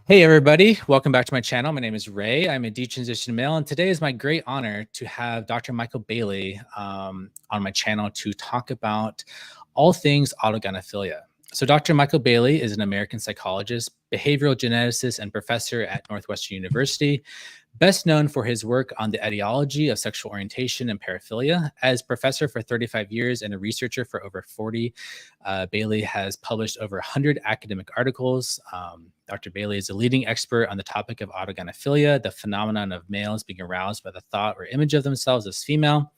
Hey everybody, welcome back to my channel. My name is Ray. I'm a detransition male, and today is my great honor to have Dr. Michael Bailey on my channel to talk about all things autogynephilia. So Dr. Michael Bailey is an American psychologist, behavioral geneticist, and professor at Northwestern University, best known for his work on the etiology of sexual orientation and paraphilia. As professor for 35 years and a researcher for over 40, Bailey has published over 100 academic articles. Dr. Bailey is a leading expert on the topic of autogynephilia, the phenomenon of males being aroused by the thought or image of themselves as female.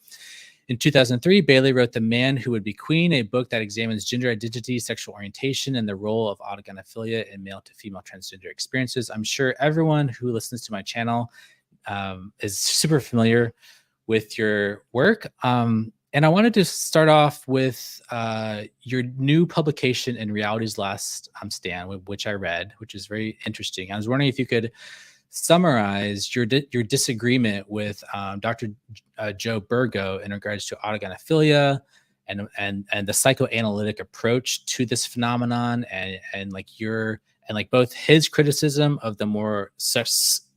In 2003, Bailey wrote The Man Who Would Be Queen, a book that examines gender identity, sexual orientation, and the role of autogynephilia in male to female transgender experiences. I'm sure everyone who listens to my channel is super familiar with your work. And I wanted to start off with your new publication in Reality's Last Stand, which I read, which is very interesting. I was wondering if you could summarize your disagreement with Dr. Joe Burgo in regards to autogynephilia and the psychoanalytic approach to this phenomenon, and both his criticism of the more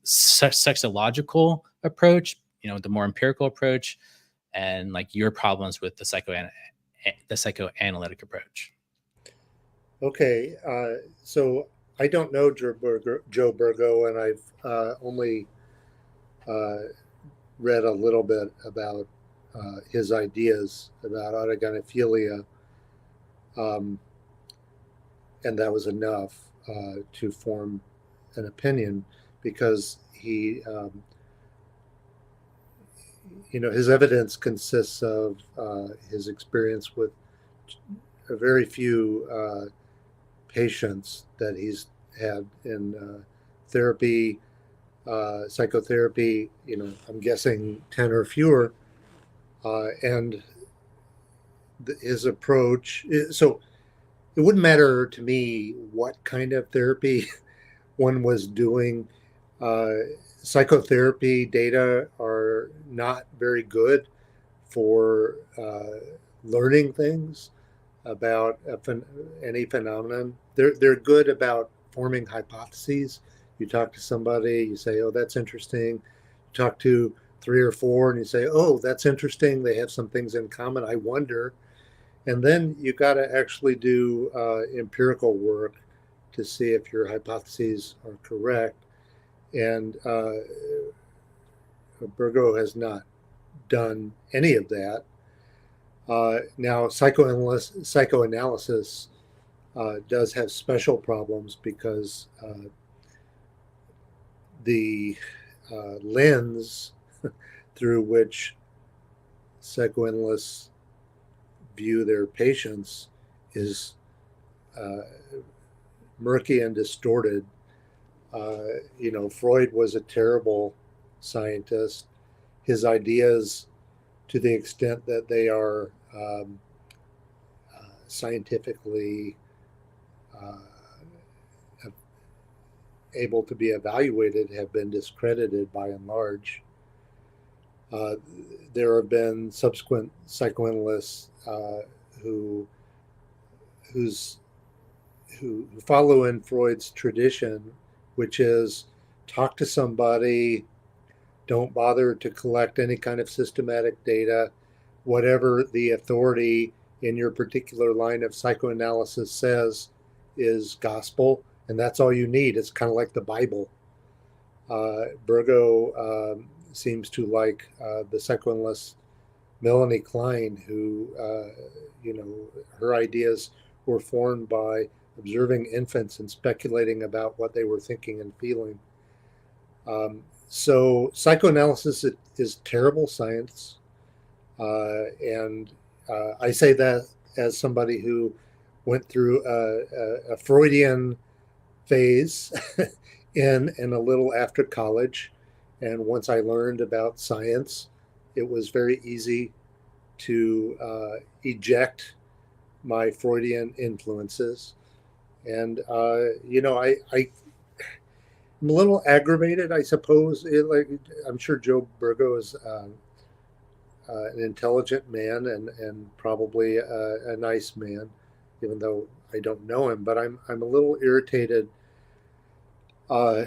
sexological approach, the more empirical approach, and like your problems with the psychoanalytic approach. Okay, so I don't know Joe Burgo, and I've only read a little bit about his ideas about autogynephilia, and that was enough to form an opinion because his evidence consists of his experience with a very few patients that he's had in therapy, psychotherapy, I'm guessing 10 or fewer. And his approach, so it wouldn't matter to me what kind of therapy one was doing. Psychotherapy data are not very good for learning things about any phenomenon. They're good about forming hypotheses. You talk to somebody, you say, "Oh, that's interesting." You talk to three or four, and you say, "Oh, that's interesting. They have some things in common. I wonder." And then you got to actually do empirical work to see if your hypotheses are correct. And Burgo has not done any of that. Now, psychoanalysis does have special problems because the lens through which psychoanalysts view their patients is murky and distorted. Freud was a terrible scientist. His ideas, to the extent that they are scientifically able to be evaluated, have been discredited by and large. There have been subsequent psychoanalysts who follow in Freud's tradition, which is talk to somebody, don't bother to collect any kind of systematic data. Whatever the authority in your particular line of psychoanalysis says is gospel, and that's all you need. It's kind of like the Bible. Burgo seems to like the psychoanalyst Melanie Klein, who, her ideas were formed by observing infants and speculating about what they were thinking and feeling. So psychoanalysis is terrible science. And I say that as somebody who went through a Freudian phase in a little after college. And once I learned about science, it was very easy to eject my Freudian influences. And, I'm a little aggravated, I suppose. I'm sure Joe Burgo is an intelligent man and probably a nice man, even though I don't know him. But I'm a little irritated uh,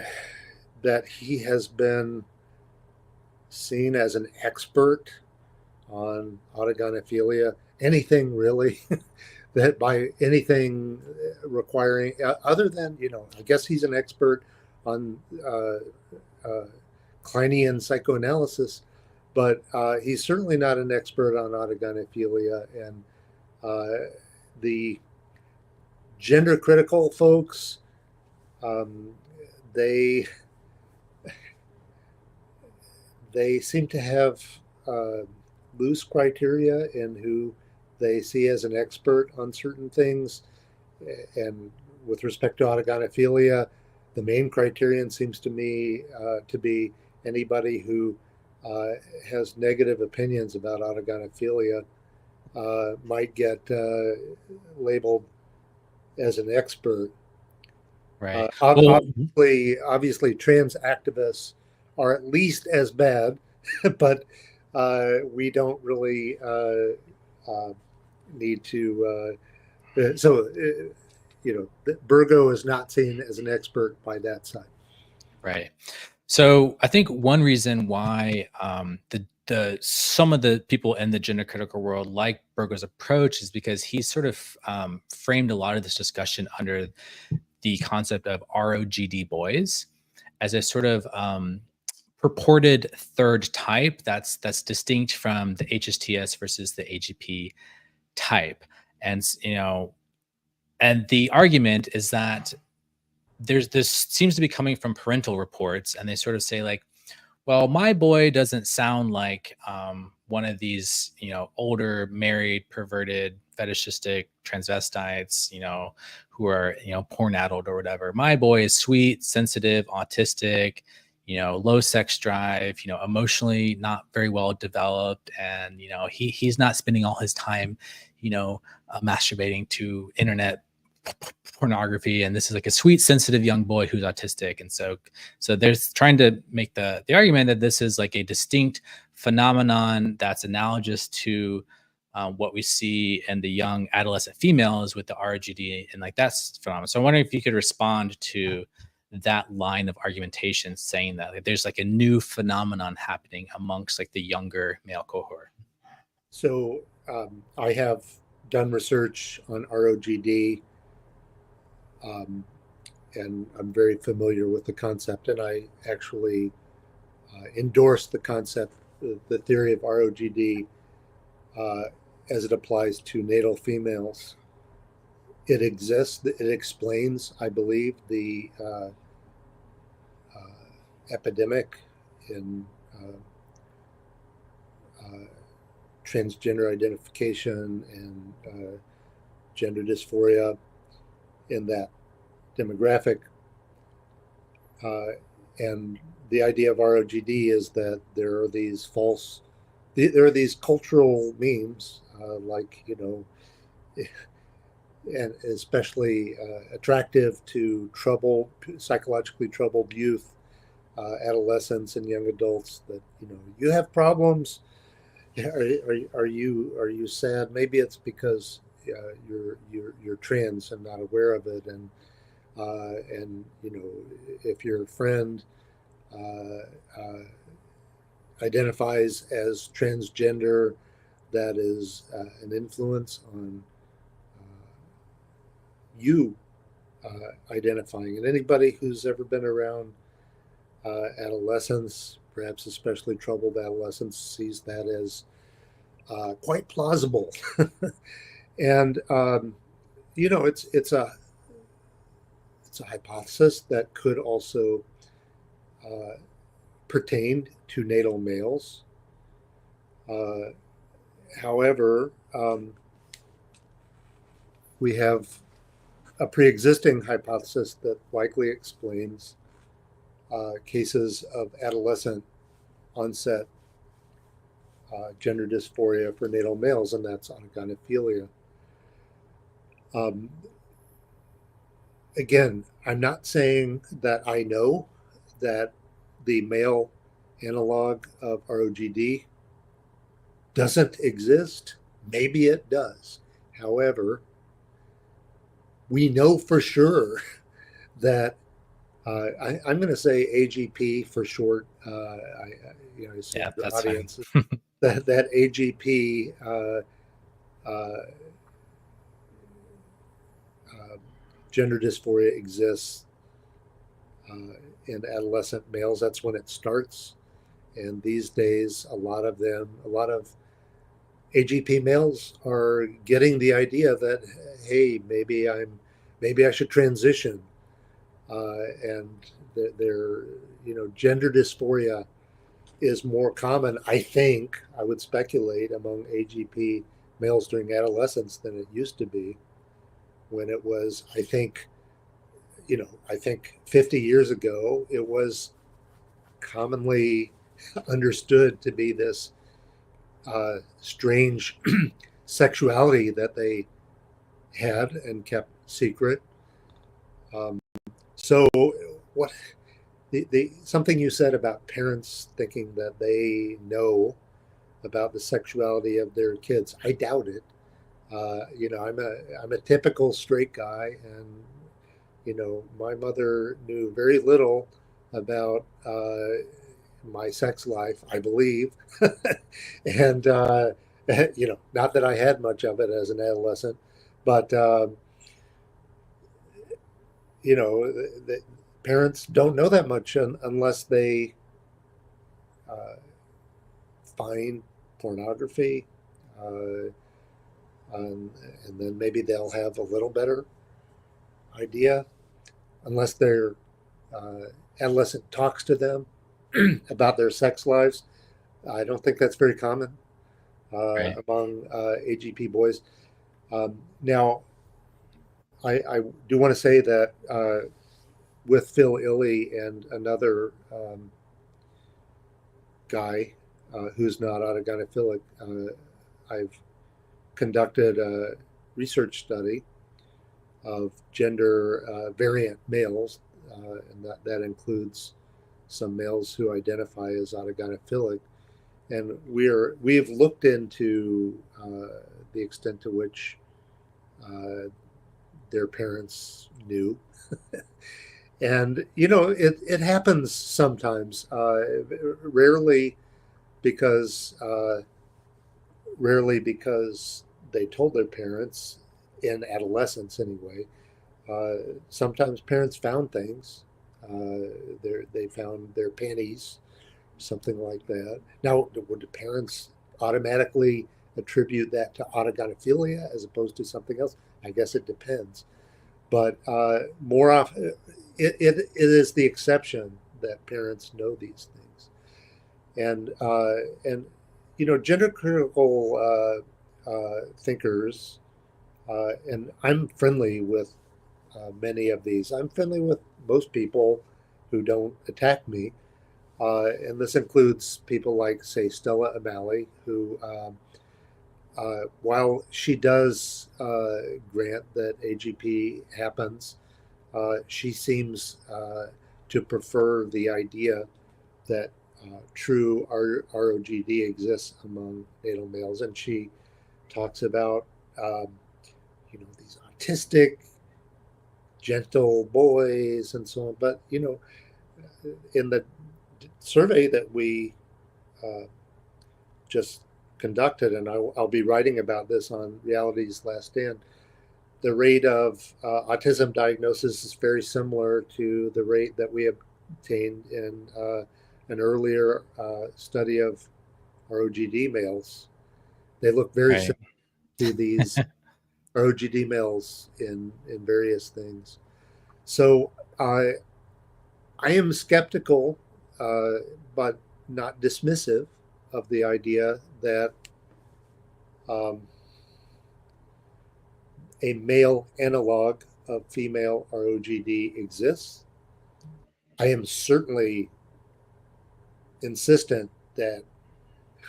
that he has been seen as an expert on autogynephilia, anything really, that by anything requiring, other than, I guess he's an expert on uh, Kleinian psychoanalysis, but he's certainly not an expert on autogynephilia. And the gender critical folks, um, they they seem to have uh, loose criteria in who they see as an expert on certain things. And with respect to autogynephilia, the main criterion seems to me to be anybody who has negative opinions about autogynephilia might get labeled as an expert. Right. Well, Obviously, trans activists are at least as bad, but we don't really need to. Burgo is not seen as an expert by that side. right. So I think one reason why the some of the people in the gender critical world like Burgo's approach is because he sort of framed a lot of this discussion under the concept of ROGD boys as a sort of purported third type that's distinct from the HSTS versus the AGP type. And and the argument is that there's this seems to be coming from parental reports, and they sort of say like, well, my boy doesn't sound like one of these, older, married, perverted, fetishistic transvestites, who are, porn addled or whatever. My boy is sweet, sensitive, autistic, low sex drive, emotionally not very well developed, and he's not spending all his time, masturbating to internet pornography, and this is like a sweet sensitive young boy who's autistic. And so there's trying to make the argument that this is like a distinct phenomenon that's analogous to what we see in the young adolescent females with the RGD, and like that's phenomenal. So I'm wondering if you could respond to that line of argumentation, saying that like, there's like a new phenomenon happening amongst like the younger male cohort. So I have done research on ROGD, and I'm very familiar with the concept, and I actually endorse the concept, the theory of ROGD as it applies to natal females. It exists. It explains, I believe, the epidemic in transgender identification and gender dysphoria in that demographic. And the idea of ROGD is that there are these cultural memes, like, and especially attractive to psychologically troubled youth, adolescents, and young adults. That you have problems. Are you sad? Maybe it's because you're trans and not aware of it, and if your friend identifies as transgender, that is an influence on you identifying. And anybody who's ever been around adolescents, perhaps especially troubled adolescents, sees that as quite plausible. And it's a hypothesis that could also pertain to natal males. However, we have a pre-existing hypothesis that likely explains cases of adolescent onset gender dysphoria for natal males, and that's autogynephilia. Again, I'm not saying that I know that the male analog of ROGD doesn't exist. Maybe it does. However, we know for sure that I'm going to say AGP for short. I assume Yeah, your that's fine. audience that AGP uh, gender dysphoria exists in adolescent males. That's when it starts. And these days, a lot of AGP males are getting the idea that, hey, maybe I should transition. And their, gender dysphoria is more common, I think, I would speculate, among AGP males during adolescence than it used to be when it was, I think 50 years ago, it was commonly understood to be this strange sexuality that they had and kept secret. Um, so, what the something you said about parents thinking that they know about the sexuality of their kids, I doubt it. I'm a typical straight guy, and my mother knew very little about my sex life, I believe, and not that I had much of it as an adolescent, but the parents don't know that much unless they uh, find pornography, uh, and then maybe they'll have a little better idea, unless their uh, adolescent talks to them about their sex lives. I don't think that's very common Right. among AGP boys. Now, I do want to say that with Phil Illy and another guy who's not autogynephilic, I've conducted a research study of gender variant males, and that includes some males who identify as autogynephilic. And we've looked into the extent to which uh, their parents knew. And it happens sometimes, rarely because they told their parents in adolescence anyway. Sometimes parents found things. They found their panties, something like that. Now, would the parents automatically attribute that to autogynephilia as opposed to something else? I guess it depends. But more often, it is the exception that parents know these things. And gender critical thinkers, and I'm friendly with many of these. I'm friendly with most people who don't attack me. And this includes people like, say, Stella O'Malley, who, while she does grant that AGP happens, she seems to prefer the idea that true ROGD exists among natal males. And she talks about, um, these autistic, gentle boys and so on. But, in the survey that we uh, just conducted, and I'll be writing about this on Reality's Last Stand, the rate of autism diagnosis is very similar to the rate that we obtained in an earlier study of ROGD males. They look very Right. similar to these ROGD males in various things. So I am skeptical, uh, but not dismissive of the idea that um, a male analog of female ROGD exists. I am certainly insistent that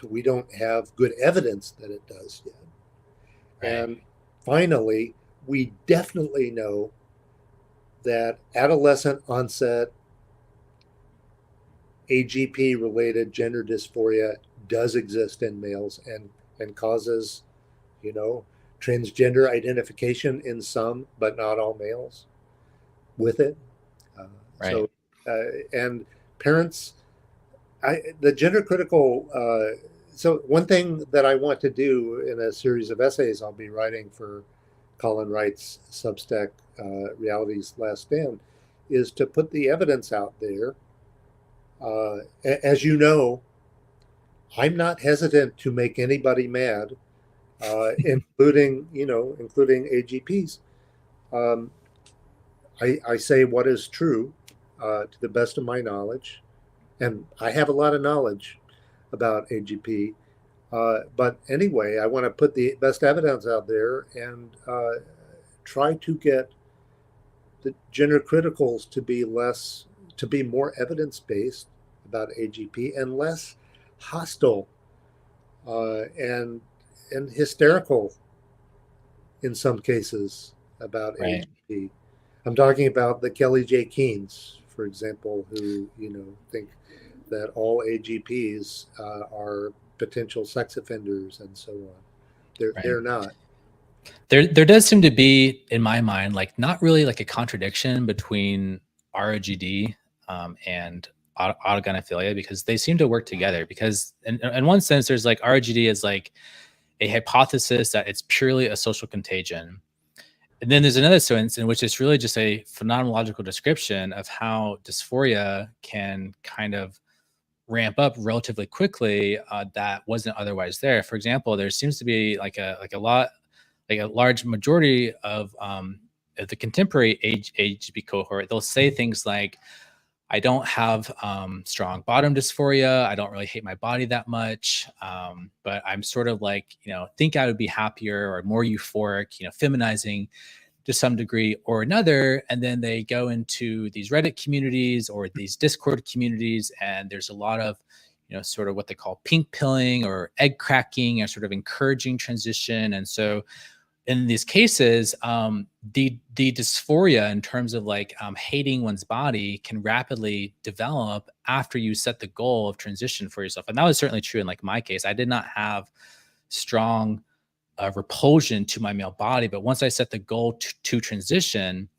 we don't have good evidence that it does yet. Right. And finally, we definitely know that adolescent onset AGP related gender dysphoria does exist in males and causes, you know, transgender identification in some, but not all males with it. Uh, Right. So, and parents, the gender critical. So one thing that I want to do in a series of essays I'll be writing for Colin Wright's Substack, Reality's Last Stand, is to put the evidence out there. As you know, I'm not hesitant to make anybody mad, including AGPs. Um, I say what is true to the best of my knowledge, and I have a lot of knowledge about AGP. But anyway, I want to put the best evidence out there and try to get the gender criticals to be more evidence based about AGP and less hostile and hysterical in some cases about Right. AGP. I'm talking about the Kelly J. Keens, for example, who think that all AGPs are potential sex offenders and so on. Right. They're not. There does seem to be, in my mind, like not really like a contradiction between ROGD and autogynephilia, because they seem to work together. Because in one sense, there's like ROGD is like a hypothesis that it's purely a social contagion. And then there's another sense in which it's really just a phenomenological description of how dysphoria can kind of ramp up relatively quickly that wasn't otherwise there. For example, there seems to be like a large majority of the contemporary HB cohort. They'll say things like, "I don't have strong bottom dysphoria. I don't really hate my body that much, but I'm sort of like think I would be happier or more euphoric, feminizing." To some degree or another. And then they go into these Reddit communities or these Discord communities, and there's a lot of, sort of what they call pink pilling or egg cracking or sort of encouraging transition. And so in these cases, the dysphoria in terms of like hating one's body can rapidly develop after you set the goal of transition for yourself. And that was certainly true in like my case. I did not have strong repulsion to my male body. But once I set the goal to transition,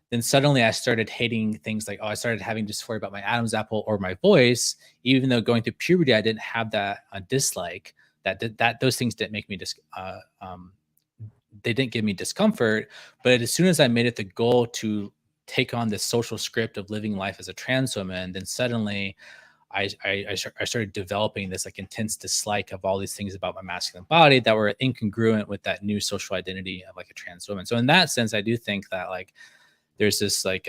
then suddenly I started hating things like, I started having dysphoria about my Adam's apple or my voice, even though going through puberty, I didn't have that dislike. That those things didn't make me they didn't give me discomfort. But as soon as I made it the goal to take on this social script of living life as a trans woman, then suddenly I started developing this like intense dislike of all these things about my masculine body that were incongruent with that new social identity of like a trans woman. So in that sense, I do think that like there's this like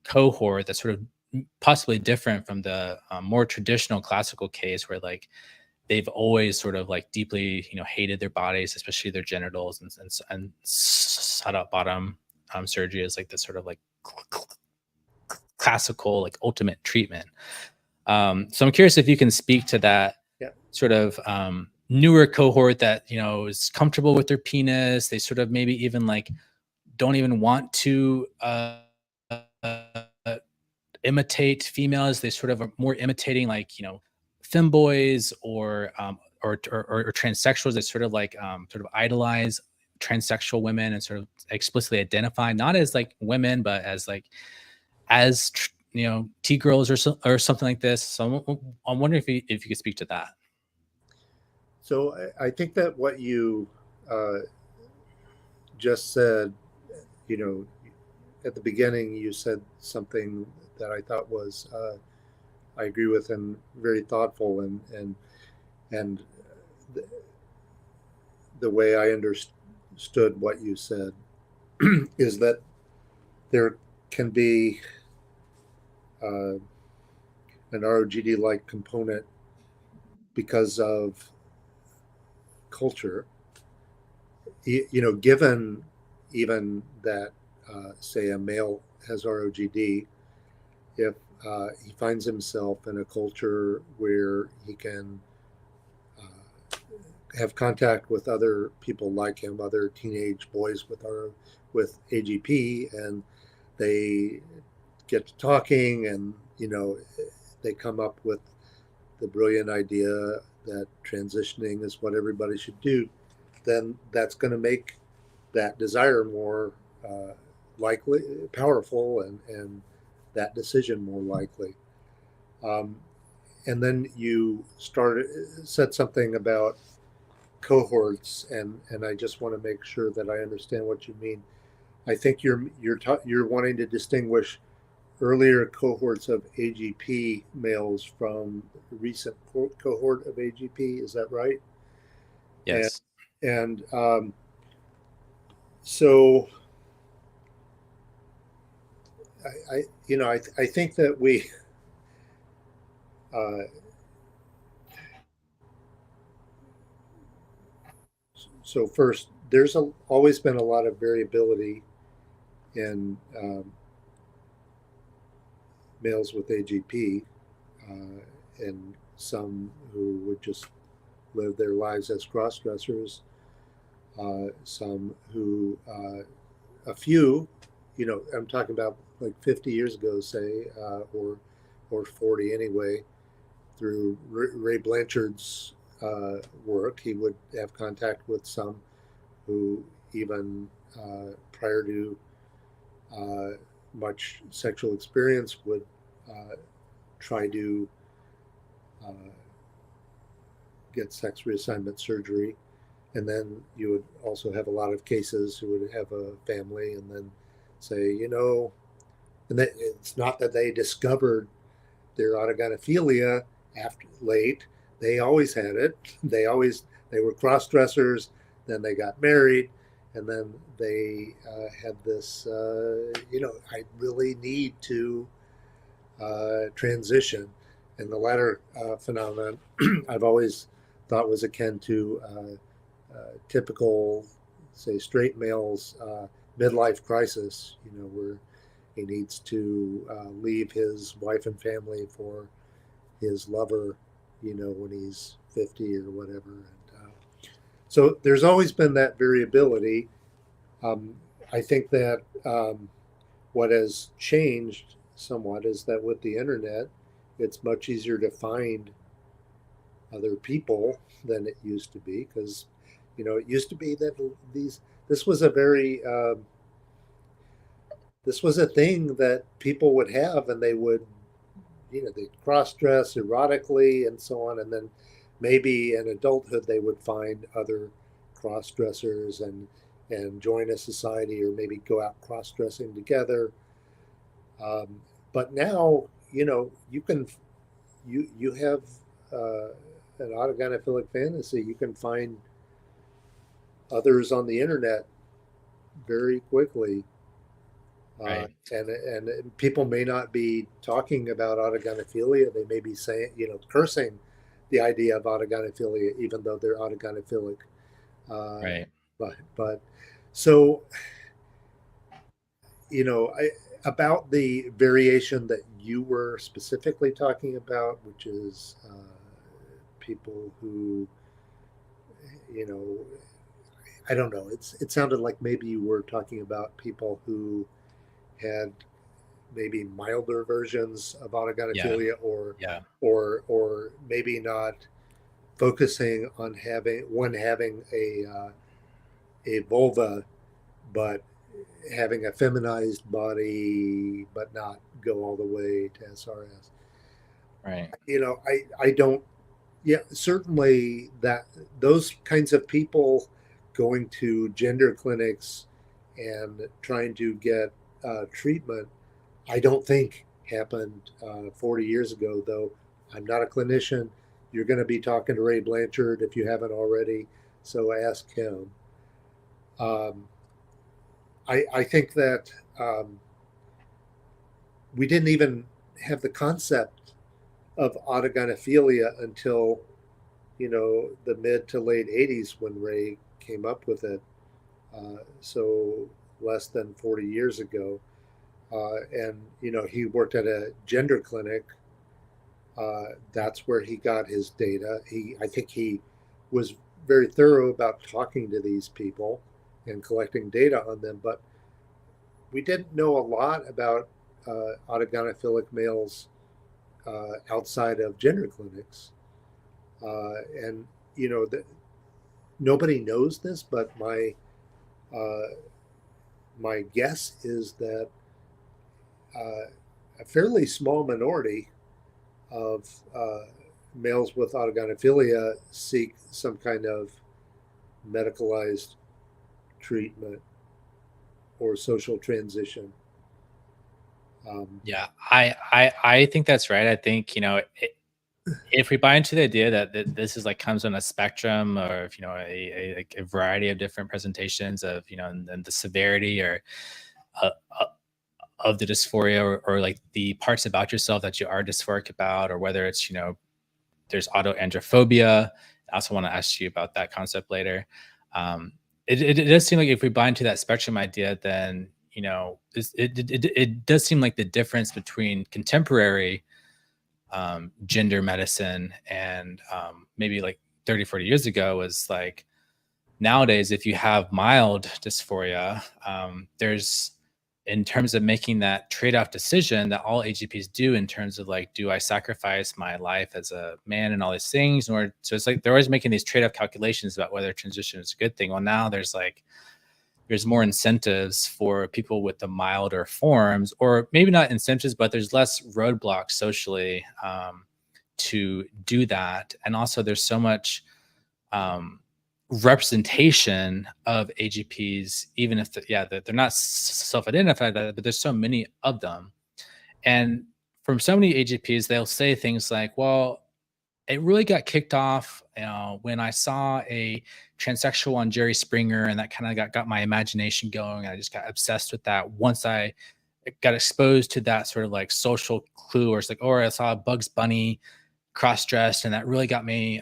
cohort that's sort of possibly different from the more traditional classical case where like they've always sort of like deeply hated their bodies, especially their genitals, and sought out bottom surgery as like this sort of like classical like ultimate treatment. So I'm curious if you can speak to that Yeah. sort of newer cohort that is comfortable with their penis. They sort of maybe even like don't even want to imitate females. They sort of are more imitating like femboys or transsexuals. They sort of like sort of idolize transsexual women and sort of explicitly identify not as like women but as like as T girls or something like this. So I'm wondering if you could speak to that. So I think that what you uh, just said, you know, at the beginning, you said something that I thought was I agree with and very thoughtful and the, the way I understood what you said is that there can be uh, an ROGD like component because of culture. Given even that, say, a male has ROGD, if he finds himself in a culture where he can have contact with other people like him, other teenage boys with AGP, and they get to talking, and they come up with the brilliant idea that transitioning is what everybody should do, then that's going to make that desire more likely, powerful, and that decision more likely. Um, and then you said something about cohorts, and I just want to make sure that I understand what you mean. I think you're wanting to distinguish earlier cohorts of AGP males from recent cohort of AGP. Is that right? And Yes. and so I think that we uh, so first there's always been a lot of variability in males with AGP, and some who would just live their lives as cross dressers, some who, a few, I'm talking about like 50 years ago, say, or 40 anyway, through Ray Blanchard's work, he would have contact with some who, even prior to uh, much sexual experience, would uh, try to uh, get sex reassignment surgery. And then you would also have a lot of cases who would have a family and then say, and that it's not that they discovered their autogynephilia after late. They always had it. They were cross dressers. Then they got married, and then they had this. I really need to transition, and the latter phenomenon I've always thought was akin to typical, say, straight males midlife crisis. Where he needs to leave his wife and family for his lover, when he's 50 or whatever. And so there's always been that variability. I think that what has changed somewhat is that with the internet, it's much easier to find other people than it used to be, because it used to be that this was a very this was a thing that people would have, and they would they cross dress erotically and so on, and then maybe in adulthood they would find other cross dressers and join a society, or maybe go out cross dressing together. But now you can you have uh, an autogynephilic fantasy. You can find others on the internet very quickly. Right. And people may not be talking about autogynephilia. They may be saying, cursing the idea of autogynephilia, even though they're autogynephilic. Uh, Right. but so, about the variation that you were specifically talking about, which is people who, you know, I don't know. It sounded like maybe you were talking about people who had maybe milder versions of Yeah. autogynephilia, Yeah. or maybe not focusing on having a vulva, but having a feminized body, but not go all the way to SRS. Right. I don't. Yeah, certainly that those kinds of people going to gender clinics and trying to get treatment, I don't think happened 40 years ago, though. I'm not a clinician. You're going to be talking to Ray Blanchard if you haven't already, so ask him. Um, I think that we didn't even have the concept of autogynephilia until the mid to late 80s, when Ray came up with it. So less than 40 years ago. And he worked at a gender clinic. That's where he got his data. I think he was very thorough about talking to these people and collecting data on them, but we didn't know a lot about autogynephilic males outside of gender clinics. And nobody knows this, but uh, my guess is that uh, a fairly small minority of males with autogynephilia seek some kind of medicalized treatment or social transition. Yeah, I think that's right. I think, if we buy into the idea that this is like comes on a spectrum, or if, like a variety of different presentations of, and the severity or uh, uh, of the dysphoria, or like the parts about yourself that you are dysphoric about, or whether it's, there's autoandrophobia. I also want to ask you about that concept later. Um, it does seem like if we buy into that spectrum idea, then, it does seem like the difference between contemporary gender medicine and maybe like 30, 40 years ago was like, nowadays, if you have mild dysphoria, there's, in terms of making that trade-off decision that all AGPs do, in terms of like, do I sacrifice my life as a man and all these things, or so it's like they're always making these trade-off calculations about whether transition is a good thing. Well, now there's more incentives for people with the milder forms, or maybe not incentives, but there's less roadblocks socially to do that. And also, there's so much um, representation of AGPs, even if they're not self-identified, but there's so many of them. And from so many AGPs, they'll say things like, "Well, it really got kicked off, when I saw a transsexual on Jerry Springer, and that kind of got my imagination going. I just got obsessed with that once I got exposed to that sort of like social clue, or it's like, or I saw Bugs Bunny cross-dressed, and that really got me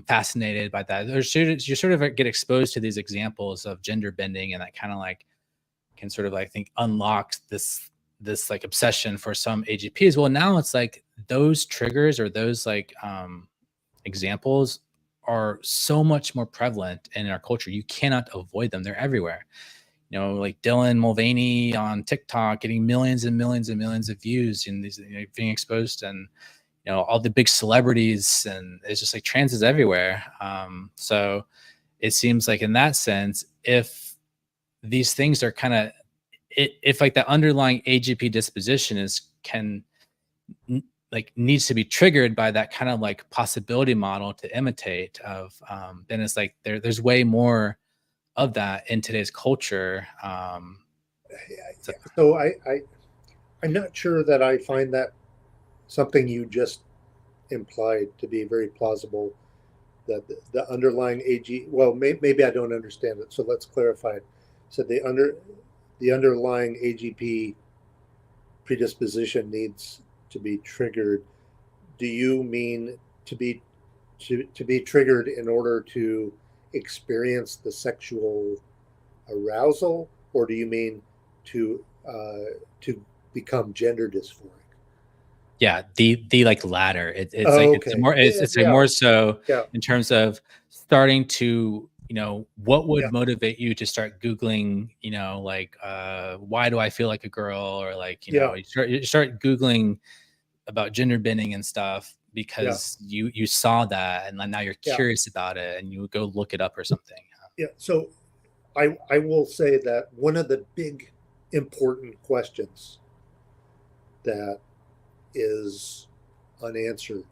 fascinated by that." You sort of get exposed to these examples of gender bending, and that kind of like can sort of, I think, unlock this like obsession for some AGPs. Well, now it's like those triggers, or those like examples, are so much more prevalent in our culture. You cannot avoid them. They're everywhere. Like Dylan Mulvaney on TikTok getting millions and millions and millions of views, and these, being exposed, and all the big celebrities, and it's just like trans is everywhere. So it seems like in that sense, if these things are kind of, if like the underlying AGP disposition like needs to be triggered by that kind of like possibility model to imitate of, then it's like there's way more of that in today's culture. So, So I'm not sure that I find that something you just implied to be very plausible. That the underlying AG, well, maybe I don't understand it. So let's clarify it. So the underlying AGP predisposition needs to be triggered. Do you mean to be to be triggered in order to experience the sexual arousal, or do you mean to become gender dysphoric? yeah, the like latter. It's like Oh, okay. Yeah, it's like yeah, more so yeah, in terms of starting to, what yeah, would motivate you to start Googling, like, why do I feel like a girl? Or like, yeah, you start Googling about gender bending and stuff yeah, because you saw that, and then now you're yeah, curious about it, and you go look it up or something. yeah. So I will say that one of the big important questions that is unanswered,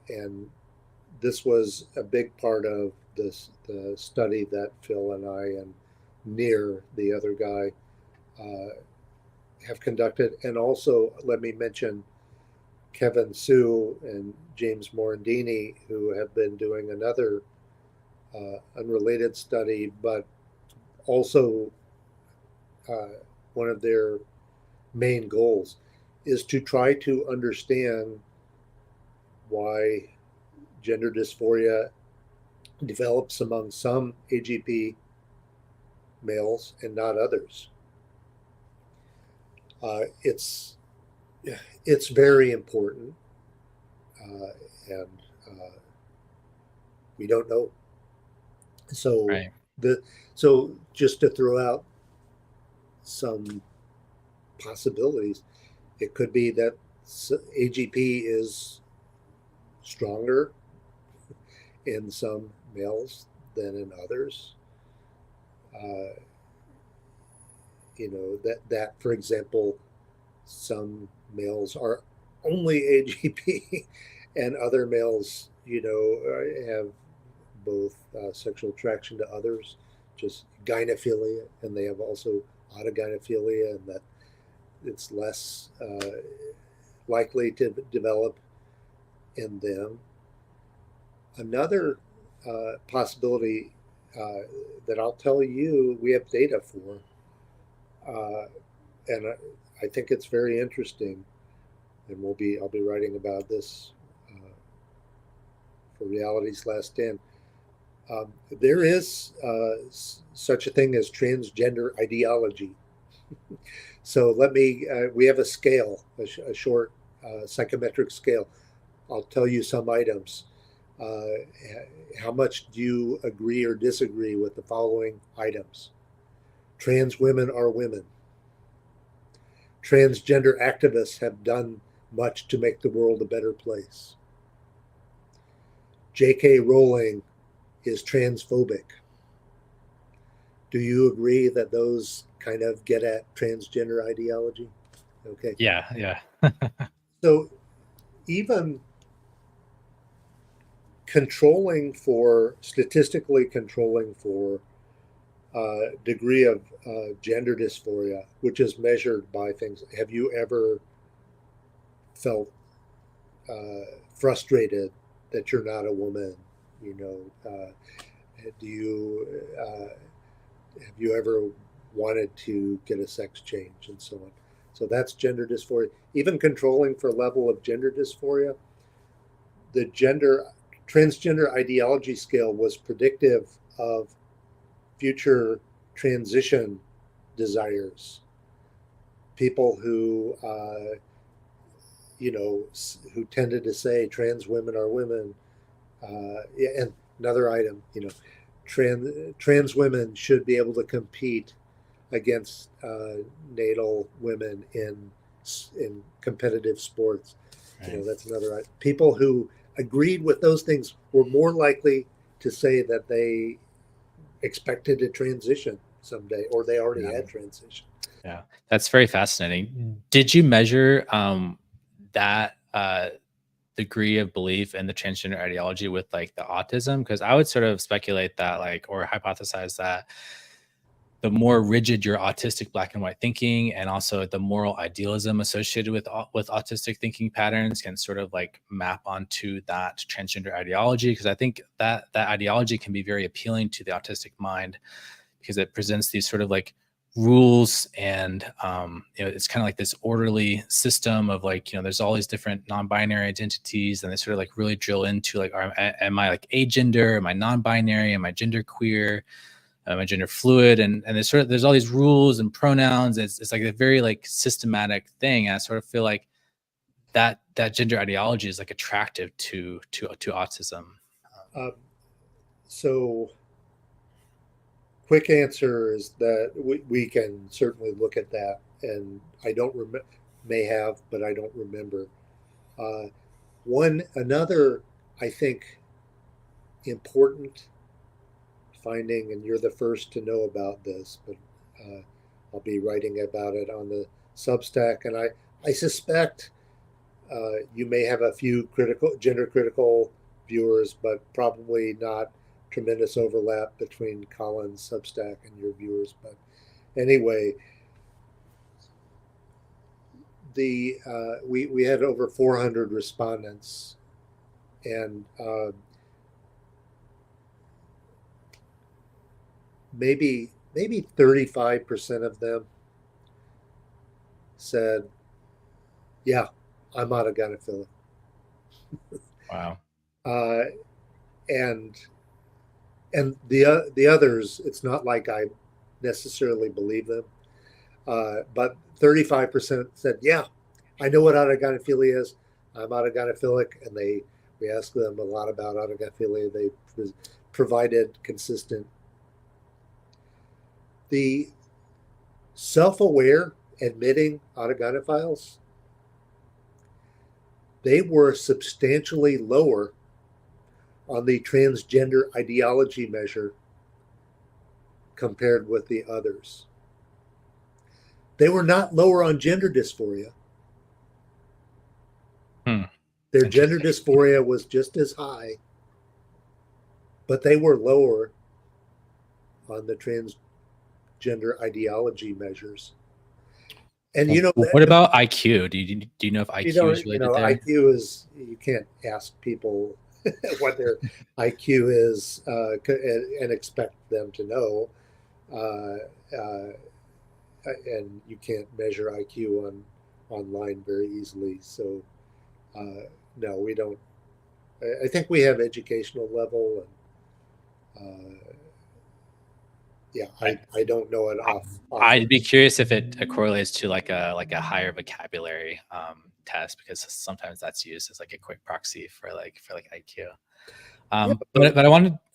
and this was a big part of the study that Phil and I and Near, the other guy, uh, have conducted. And also, let me mention Kevin Sue and James Morandini, who have been doing another unrelated study, but also uh, one of their main goals is to try to understand why gender dysphoria develops among some AGP males and not others. It's very important, uh, and uh, we don't know. So Right. the so just to throw out some possibilities, it could be that AGP is stronger in some males than in others. Uh, that for example, Some males are only AGP, and other males, have both sexual attraction to others, just gynephilia, and they have also autogynephilia, and that it's less likely to develop in them. Another possibility that I'll tell you we have data for, and I think it's very interesting, and I'll be writing about this for Reality's Last Stand. There is such a thing as transgender ideology. So we have a scale, a short psychometric scale. I'll tell you some items. How much do you agree or disagree with the following items? Trans women are women. Transgender activists have done much to make the world a better place. J.K. Rowling is transphobic. Do you agree that those kind of get at transgender ideology? Okay. Yeah. So even statistically controlling for degree of gender dysphoria, which is measured by things. Have you ever felt frustrated that you're not a woman? Do you have you ever wanted to get a sex change and so on? So that's gender dysphoria. Even controlling for level of gender dysphoria, the transgender ideology scale was predictive of future transition desires. People who who tended to say trans women are women, and another item, trans women should be able to compete against natal women in competitive sports. Right. That's another item. People who agreed with those things were more likely to say that they expected to transition someday, or they already had transition. Yeah, that's very fascinating. Did you measure that degree of belief in the transgender ideology with like the autism? Because I would sort of speculate that, like, or hypothesize that the more rigid your autistic black and white thinking, and also the moral idealism associated with autistic thinking patterns, can sort of like map onto that transgender ideology. Because I think that ideology can be very appealing to the autistic mind, because it presents these sort of like rules, and it's kind of like this orderly system of like, there's all these different non-binary identities, and they sort of like really drill into like, am I like agender, am I non-binary, am I gender queer, am I gender fluid, and there's all these rules and pronouns. It's like a very like systematic thing, and I sort of feel like that gender ideology is like attractive to autism. So quick answer is that we can certainly look at that, and I don't remember, may have, but I don't remember. Another, I think, important finding, and you're the first to know about this, but I'll be writing about it on the Substack, and I suspect you may have a few gender critical viewers, but probably not tremendous overlap between Colin's Substack and your viewers. But anyway, we had over 400 respondents, and maybe 35% of them said, "Yeah, I'm autogynephilic." Wow. And the others, it's not like I necessarily believe them, but 35% said, "Yeah, I know what autogynephilia is. I'm autogynephilic," and we asked them a lot about autogynephilia. They provided consistent. The self-aware admitting autogynephiles, they were substantially lower on the transgender ideology measure compared with the others. They were not lower on gender dysphoria. Hmm. Their gender Interesting. dysphoria was just as high, but they were lower on the transgender ideology measures. And What about IQ? Do you know if IQ is related there? IQ is, you can't ask people what their IQ is and expect them to know. Uh, uh, and you can't measure IQ online very easily. So no, we don't. I think we have educational level, and yeah, I don't know it I'd be offhand. curious if it correlates to like a higher vocabulary test, because sometimes that's used as like a quick proxy for like IQ. Yeah, But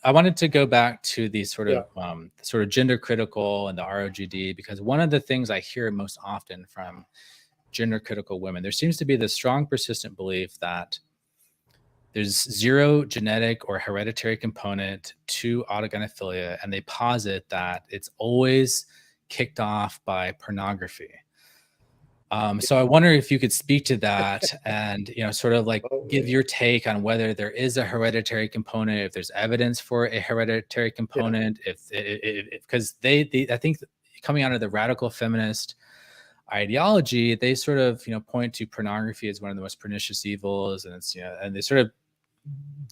I wanted to go back to the yeah, sort of gender critical and the ROGD, because one of the things I hear most often from gender critical women, there seems to be this strong persistent belief that there's zero genetic or hereditary component to autogynephilia, and they posit that it's always kicked off by pornography. So I wonder if you could speak to that and, sort of like oh, give your take on whether there is a hereditary component, if there's evidence for a hereditary yeah, component, if because I think coming out of the radical feminist ideology, they sort of, point to pornography as one of the most pernicious evils, and it's, and they sort of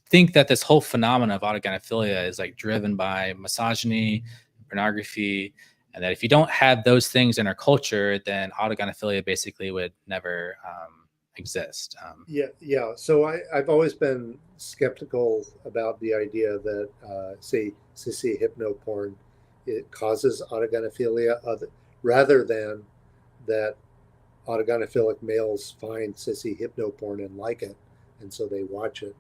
think that this whole phenomenon of autogynephilia is like driven by misogyny, pornography, and that if you don't have those things in our culture, then autogynephilia basically would never exist. yeah. So I've always been skeptical about the idea that, say, sissy hypnoporn, it causes autogynephilia, rather than that autogynephilic males find sissy hypnoporn and like it, and so they watch it.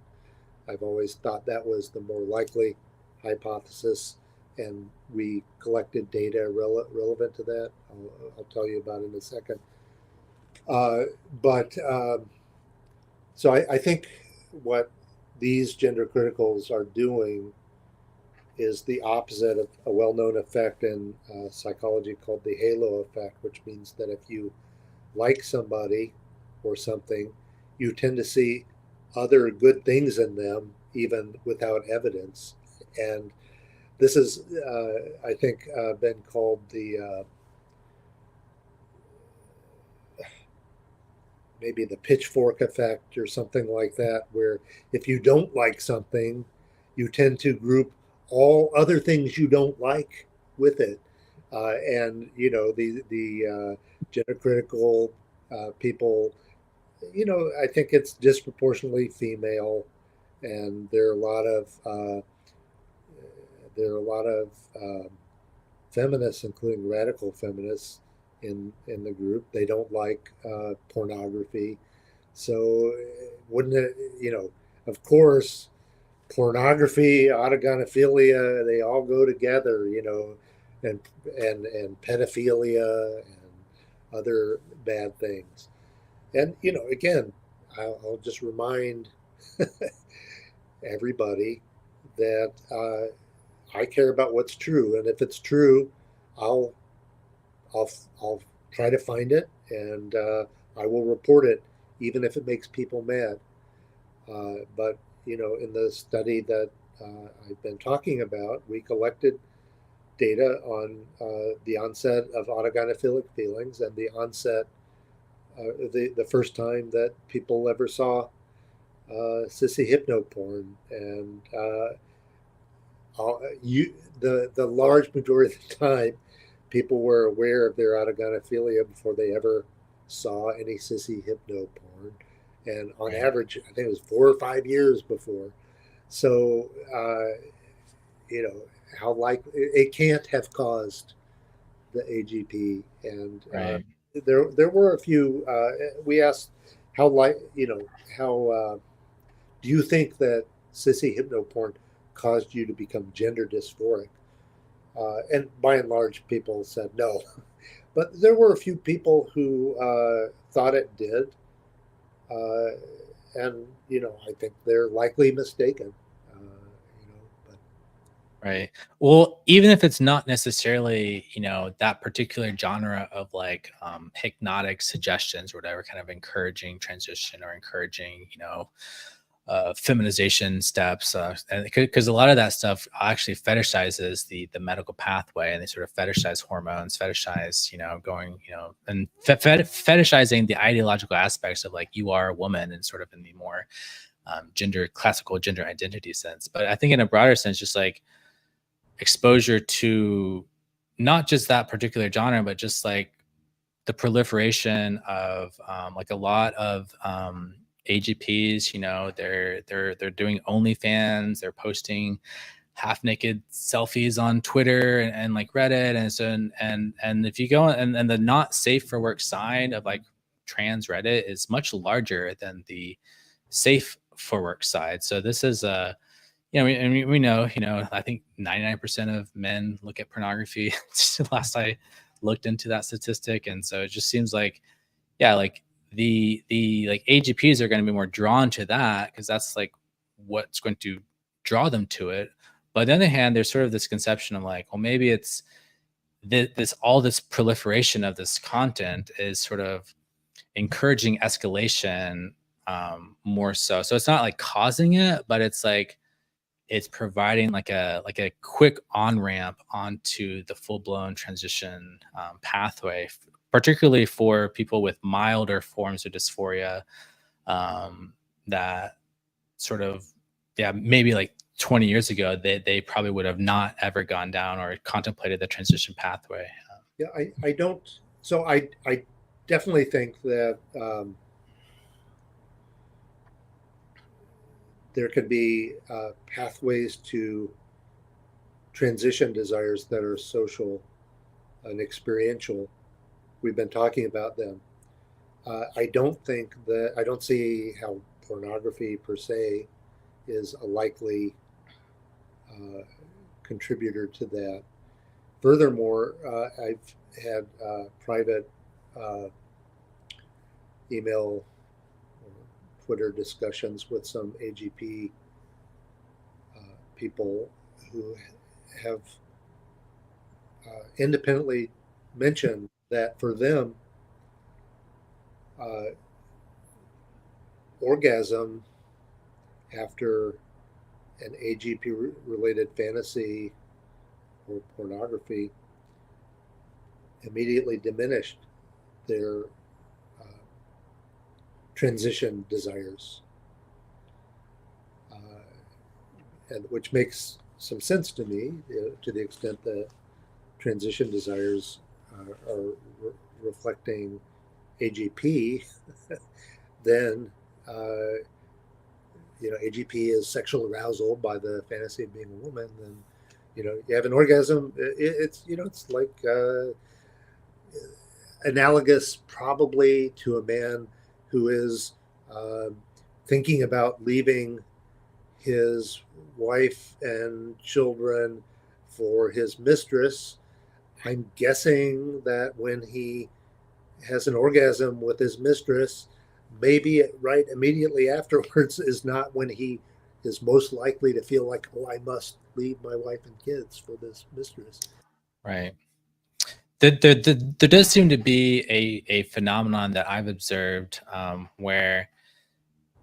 I've always thought that was the more likely hypothesis, and we collected data relevant to that. I'll tell you about it in a second. Uh, but So I think what these gender criticals are doing is the opposite of a well known effect in psychology called the halo effect, which means that if you like somebody or something, you tend to see other good things in them even without evidence. And this is, I think, been called the maybe the pitchfork effect or something like that, where if you don't like something, you tend to group all other things you don't like with it. And the gender critical people, I think it's disproportionately female, and there are a lot of feminists, including radical feminists, in the group. They don't like pornography, so wouldn't it? Of course, pornography, autogynephilia, they all go together. And and pedophilia and other bad things. And again, I'll just remind everybody that I care about what's true, and if it's true, I'll I'll I'll try to find it, and I will report it, even if it makes people mad. But in the study that I've been talking about, we collected data on the onset of autogynephilic feelings and the onset, the first time that people ever saw sissy hypnoporn, and the large majority of the time, people were aware of their autogynephilia before they ever saw any sissy hypno porn, and on Right. average, I think it was 4 or 5 years before. So, you know, how likely it can't have caused the AGP, and Right. there were a few. We asked how how do you think that sissy hypno porn caused you to become gender dysphoric? And by and large, people said no. But there were a few people who thought it did. Uh, and, I think they're likely mistaken. But Right. Well, even if it's not necessarily, that particular genre of like hypnotic suggestions or whatever, kind of encouraging transition or encouraging, feminization steps, and because a lot of that stuff actually fetishizes the medical pathway, and they sort of fetishize hormones, fetishize, going, and fetishizing the ideological aspects of like you are a woman, and sort of in the more classical gender identity sense. But I think in a broader sense, just like exposure to not just that particular genre, but just like the proliferation of like a lot of AGPs. They're doing OnlyFans, they're posting half naked selfies on Twitter and like Reddit, and so and if you go and the not safe for work side of like trans Reddit is much larger than the safe for work side. So this is a we know, I think 99% of men look at pornography. Last I looked into that statistic. And so it just seems like, yeah, like the like AGPs are going to be more drawn to that because that's like what's going to draw them to it. But on the other hand, there's sort of this conception of like, well, maybe it's this proliferation of this content is sort of encouraging escalation more so. So it's not like causing it, but it's providing like a quick on ramp onto the full blown transition pathway, particularly for people with milder forms of dysphoria that sort of, yeah, maybe like 20 years ago they probably would have not ever gone down or contemplated the transition pathway. Yeah, I don't. So I definitely think that there could be pathways to transition desires that are social and experiential. We've been talking about them. I don't see how pornography per se is a likely contributor to that. Furthermore, I've had private email or Twitter discussions with some AGP people who have independently mentioned that for them, uh, orgasm after an AGP related fantasy or pornography immediately diminished their transition desires, and which makes some sense to me to the extent that transition desires are reflecting AGP. Then AGP is sexual arousal by the fantasy of being a woman. Then you have an orgasm. It's like analogous probably to a man who is thinking about leaving his wife and children for his mistress. I'm guessing that when he has an orgasm with his mistress, maybe right immediately afterwards is not when he is most likely to feel like, oh, I must leave my wife and kids for this mistress. Right. There does seem to be a phenomenon that I've observed where,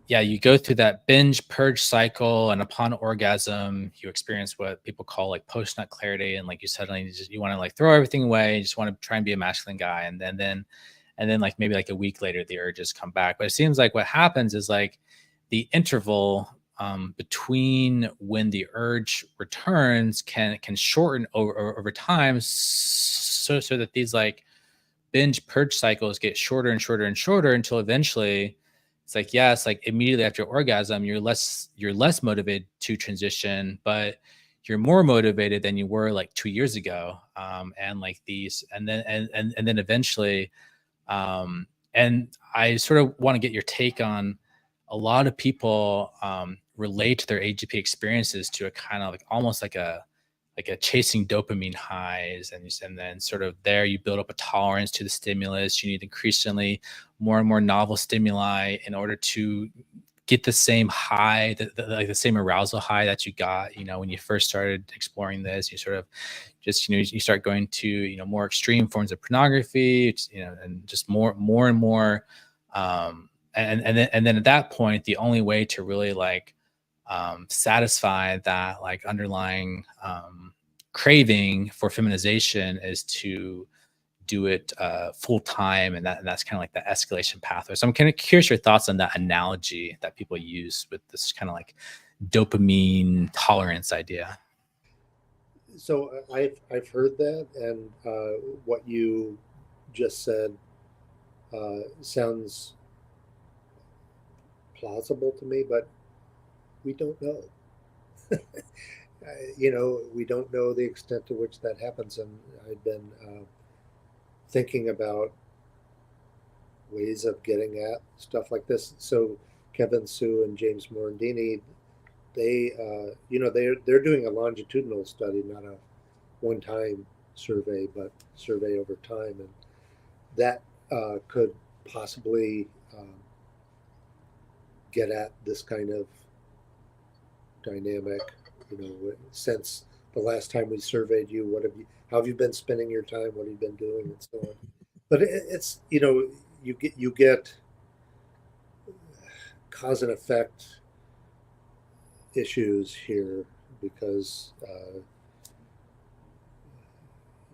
yeah, you go through that binge purge cycle, and upon orgasm, you experience what people call like post nut clarity, and like you suddenly you want to like throw everything away, you just want to try and be a masculine guy, and then like maybe like a week later, the urges come back. But it seems like what happens is like the interval between when the urge returns can shorten over time, so that these like binge purge cycles get shorter and shorter and shorter until eventually it's like, yes, like immediately after orgasm, you're less motivated to transition, but you're more motivated than you were like 2 years ago. And like these, and then eventually, and I sort of want to get your take on a lot of people relate their AGP experiences to a kind of like almost like a chasing dopamine highs, and then sort of there you build up a tolerance to the stimulus. You need increasingly more and more novel stimuli in order to get the same high, like the same arousal high that you got, when you first started exploring this. You sort of just, you start going to, more extreme forms of pornography, and just more and more. And then at that point, the only way to really like satisfy that like underlying craving for feminization is to do it full time, and that's kind of like the escalation pathway. So I'm kind of curious your thoughts on that analogy that people use with this kind of like dopamine tolerance idea. So I've heard that, and what you just said sounds plausible to me, but we don't know. We don't know the extent to which that happens, and I've been thinking about ways of getting at stuff like this. So Kevin Sue and James Morandini, they're doing a longitudinal study, not a one-time survey, but survey over time, and that could possibly get at this kind of dynamic. Since the last time we surveyed you, how have you been spending your time? What have you been doing, and so on. But it's you get cause and effect issues here because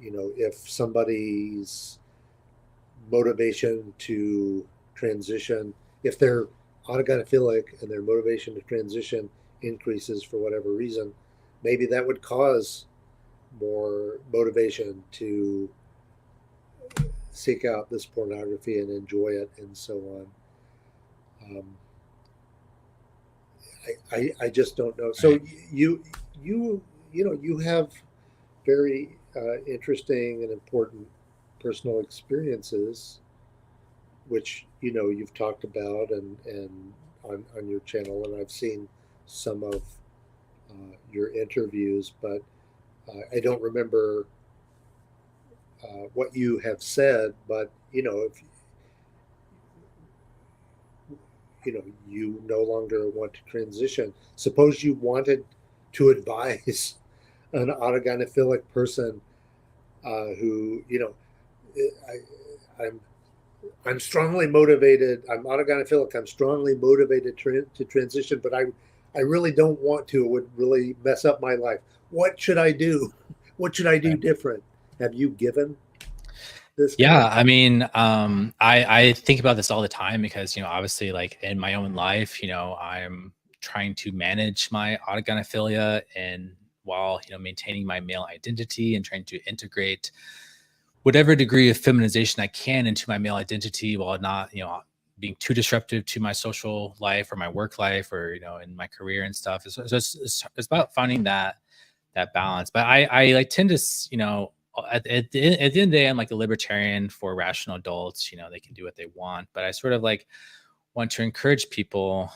if somebody's motivation to transition, if they're autogynephilic and their motivation to transition increases for whatever reason, maybe that would cause more motivation to seek out this pornography and enjoy it and so on. I just don't know. So Right. you have very interesting and important personal experiences, which you've talked about and on your channel, and I've seen some of your interviews, but I don't remember what you have said. But if you no longer want to transition, suppose you wanted to advise an autogynephilic person who I'm I'm strongly motivated. I'm autogynephilic. I'm strongly motivated to transition, but I really don't want to. It would really mess up my life. What should I do? What should I do Right. different? Have you given this kind Yeah, of I mean, I think about this all the time because obviously, like in my own life, I'm trying to manage my autogynephilia and while maintaining my male identity and trying to integrate whatever degree of feminization I can into my male identity while not being too disruptive to my social life or my work life or in my career and stuff. It's about finding that balance. But I like tend to, at the end of the day, I'm like a libertarian for rational adults. They can do what they want. But I sort of like want to encourage people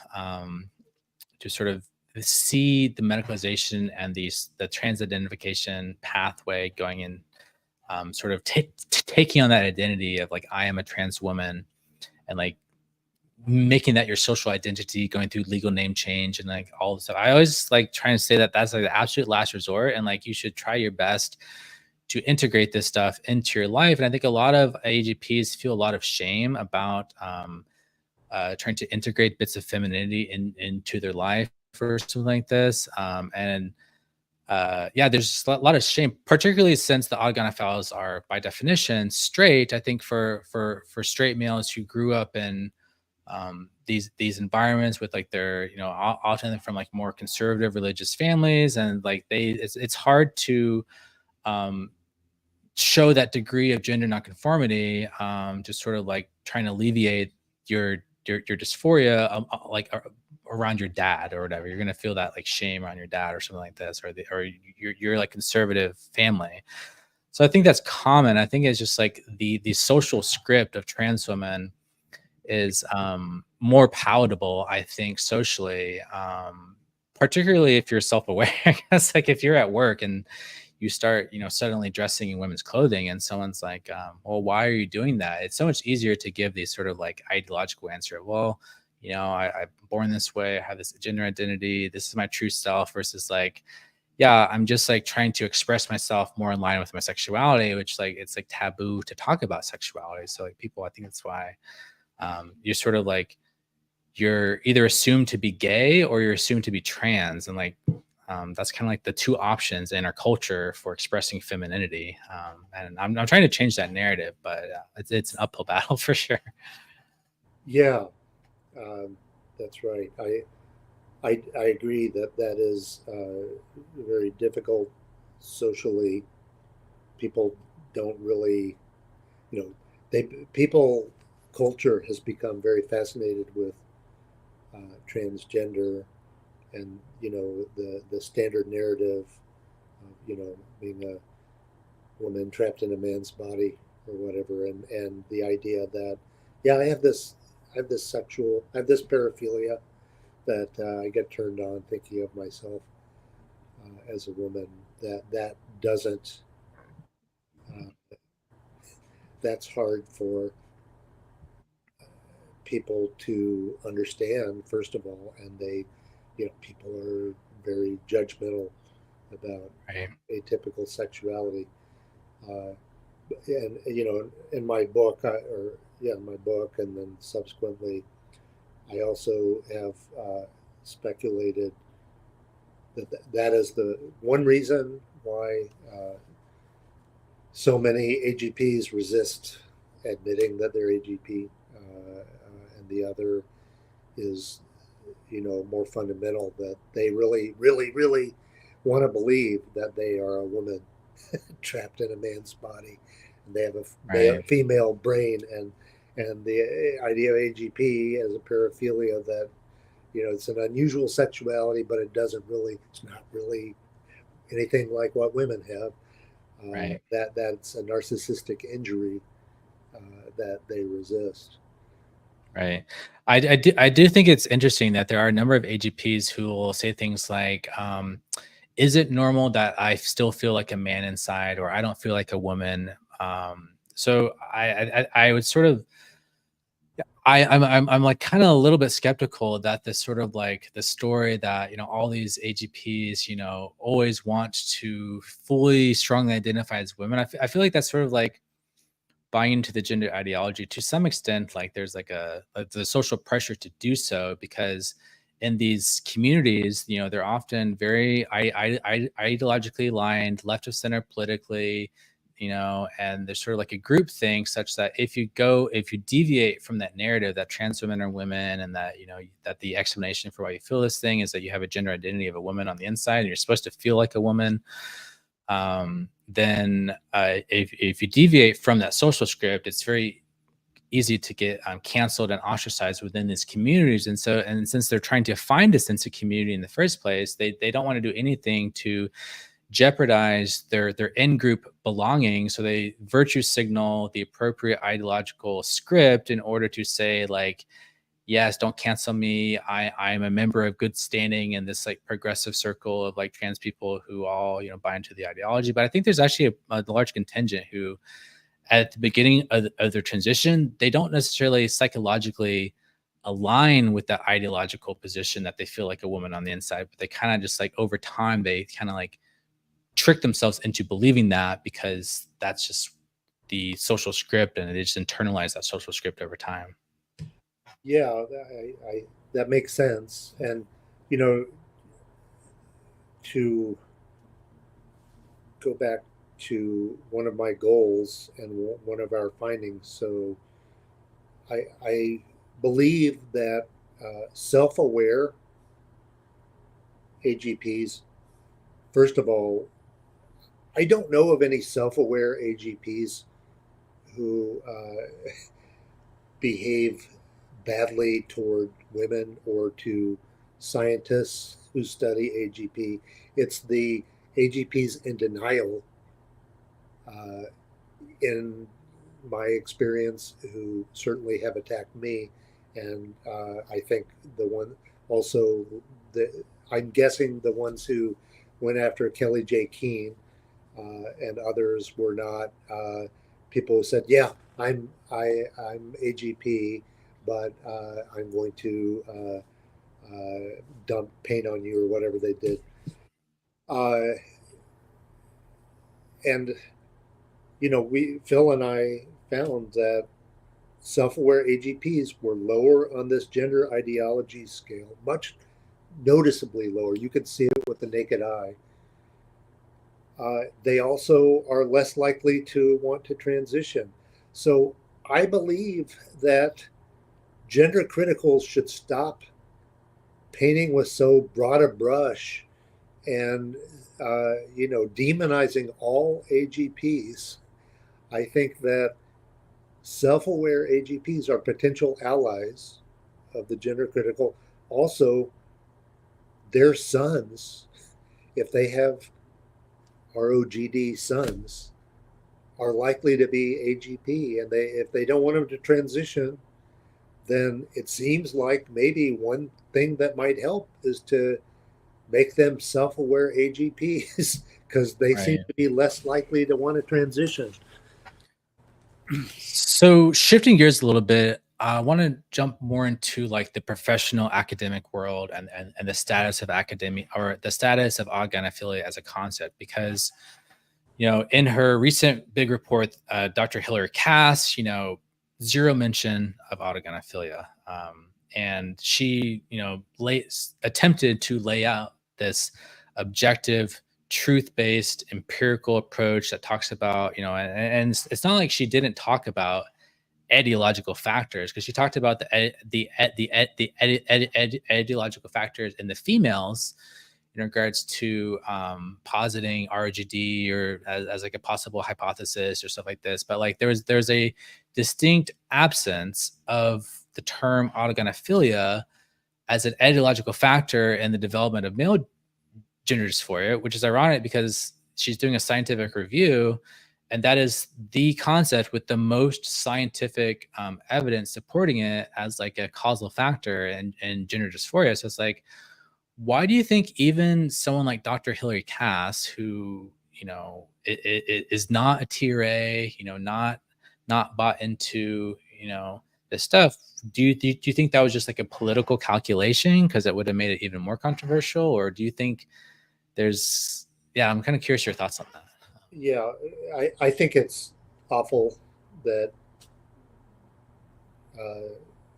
to sort of see the medicalization and the trans identification pathway going in, sort of taking on that identity of like, I am a trans woman, and like making that your social identity, going through legal name change and like all this stuff. I always like trying to say that that's like the absolute last resort, and like you should try your best to integrate this stuff into your life. And I think a lot of AGPs feel a lot of shame about trying to integrate bits of femininity into their life or something like this. And yeah, there's just a lot of shame, particularly since the autogynephiles are by definition straight. I think for straight males who grew up in these environments with like their often from like more conservative religious families, and like it's hard to um show that degree of gender nonconformity, just sort of like trying to alleviate your dysphoria, around your dad or whatever. You're gonna feel that like shame around your dad or something like this, or you're like conservative family. So I think that's common. I think it's just like the social script of trans women is more palatable, I think, socially, particularly if you're self-aware. I guess like if you're at work and you start, suddenly dressing in women's clothing, and someone's like, well, why are you doing that? It's so much easier to give these sort of like ideological answer. Well, I'm born this way, I have this gender identity, this is my true self, versus like, yeah, I'm just like trying to express myself more in line with my sexuality, which like it's like taboo to talk about sexuality. So like people, I think that's why you're sort of like you're either assumed to be gay or you're assumed to be trans, and like that's kind of like the two options in our culture for expressing femininity. And I'm trying to change that narrative, but it's an uphill battle for sure. Yeah, um, that's right. I agree that that is very difficult socially. People don't really, you know, they people culture has become very fascinated with transgender and the standard narrative of being a woman trapped in a man's body or whatever, and the idea that yeah, I have this sexual, I have this paraphilia that I get turned on thinking of myself as a woman. That doesn't uh, that's hard for people to understand, first of all, and people are very judgmental about Right. atypical sexuality. Uh, and in my book, in my book, and then subsequently, I also have speculated that that is the one reason why so many AGPs resist admitting that they're AGP, and the other is more fundamental, that they really, really, really want to believe that they are a woman trapped in a man's body, and they have a Right. female brain, and the idea of AGP as a paraphilia, that it's an unusual sexuality, but it's not really anything like what women have. Right. That's a narcissistic injury that they resist. Right. I do think it's interesting that there are a number of AGPs who will say things like, "Is it normal that I still feel like a man inside, or I don't feel like a woman?" So I would sort of I'm like kind of a little bit skeptical that this sort of like the story that all these AGPs always want to fully strongly identify as women. I feel like that's sort of like buying into the gender ideology to some extent. Like there's like the social pressure to do so, because in these communities they're often very ideologically aligned, left of center politically, and there's sort of like a group thing such that if you deviate from that narrative that trans women are women, and that that the explanation for why you feel this thing is that you have a gender identity of a woman on the inside and you're supposed to feel like a woman, then if you deviate from that social script, it's very easy to get canceled and ostracized within these communities. And since they're trying to find a sense of community in the first place, they don't want to do anything to jeopardize their in-group belonging. So they virtue signal the appropriate ideological script in order to say like, yes, don't cancel me. I'm a member of good standing in this like progressive circle of like trans people who all buy into the ideology. But I think there's actually a large contingent who, at the beginning of their transition, they don't necessarily psychologically align with that ideological position that they feel like a woman on the inside, but they kind of just like over time they kind of like trick themselves into believing that, because that's just the social script, and they just internalize that social script over time. Yeah, that makes sense. And you know, to go back to one of my goals and one of our findings, so I believe that self-aware AGPs, first of all, I don't know of any self-aware AGPs who behave badly toward women or to scientists who study AGP. It's the AGPs in denial, uh, in my experience, who certainly have attacked me. And I think the one also, I'm guessing the ones who went after Kelly J. Keene and others were not people who said, "Yeah, I'm AGP," but I'm going to dump paint on you or whatever they did. Uh, and Phil and I found that self-aware AGPs were lower on this gender ideology scale, much noticeably lower. You could see it with the naked eye. They also are less likely to want to transition. So I believe that gender criticals should stop painting with so broad a brush and demonizing all AGPs. I think that self-aware AGPs are potential allies of the gender critical. Also, their sons, if they have ROGD sons, are likely to be AGP, and if they don't want them to transition, then it seems like maybe one thing that might help is to make them self-aware AGPs because they seem Right. to be less likely to want to transition. So shifting gears a little bit, I want to jump more into like the professional academic world and the status of academia or the status of autogynephilia as a concept, because in her recent big report, Dr. Hillary Cass, zero mention of autogynephilia, and she attempted to lay out this objective, truth-based empirical approach that talks about and it's not like she didn't talk about ideological factors, because she talked about the ideological factors in the females in regards to positing RGD or as like a possible hypothesis or stuff like this. But like there's a distinct absence of the term autogynephilia as an ideological factor in the development of male gender dysphoria, which is ironic because she's doing a scientific review, and that is the concept with the most scientific evidence supporting it as like a causal factor in gender dysphoria. So it's like, why do you think even someone like Dr. Hillary Cass, who is not a TRA, not bought into this stuff, do you think that was just like a political calculation because it would have made it even more controversial, or do you think I'm kind of curious your thoughts on that. Yeah, I think it's awful that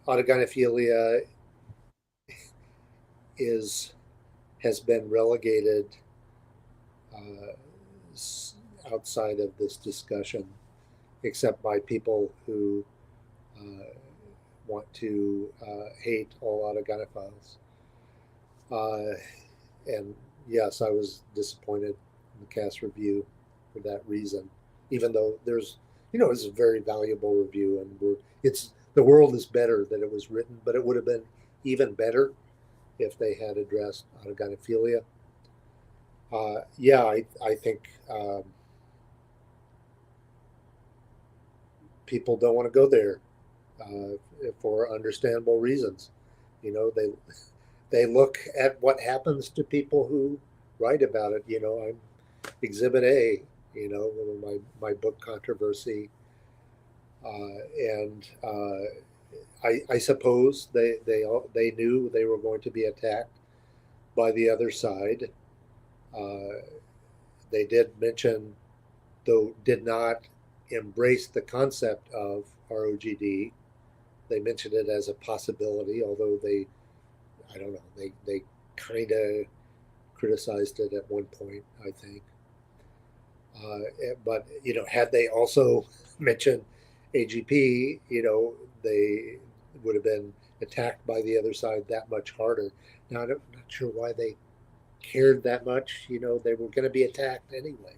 autogynephilia has been relegated uh, outside of this discussion, except by people who uh, want to hate all autogynephiles. And yes, I was disappointed in the cast review for that reason, even though it's a very valuable review, and it's the world is better that it was written, but it would have been even better if they had addressed autogynephilia. I think people don't want to go there for understandable reasons. They look at what happens to people who write about it. I'm Exhibit A. My book controversy, and I suppose they knew they were going to be attacked by the other side. Uh, they did mention, though did not embrace the concept of ROGD. They mentioned it as a possibility, although I don't know, they kind of criticized it at one point, I think. But had they also mentioned AGP, they would have been attacked by the other side that much harder. Now I'm not sure why they cared that much. They were going to be attacked anyway.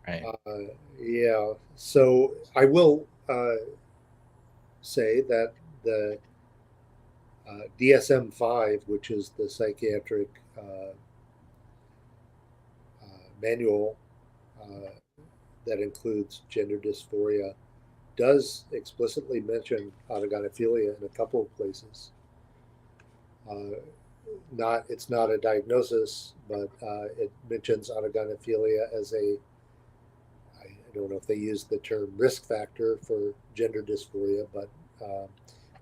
Right. Yeah. So I will say that the DSM-5, which is the psychiatric manual uh, that includes gender dysphoria, does explicitly mention autogynephilia in a couple of places. It's not a diagnosis, but it mentions autogynephilia as I don't know if they use the term risk factor for gender dysphoria, but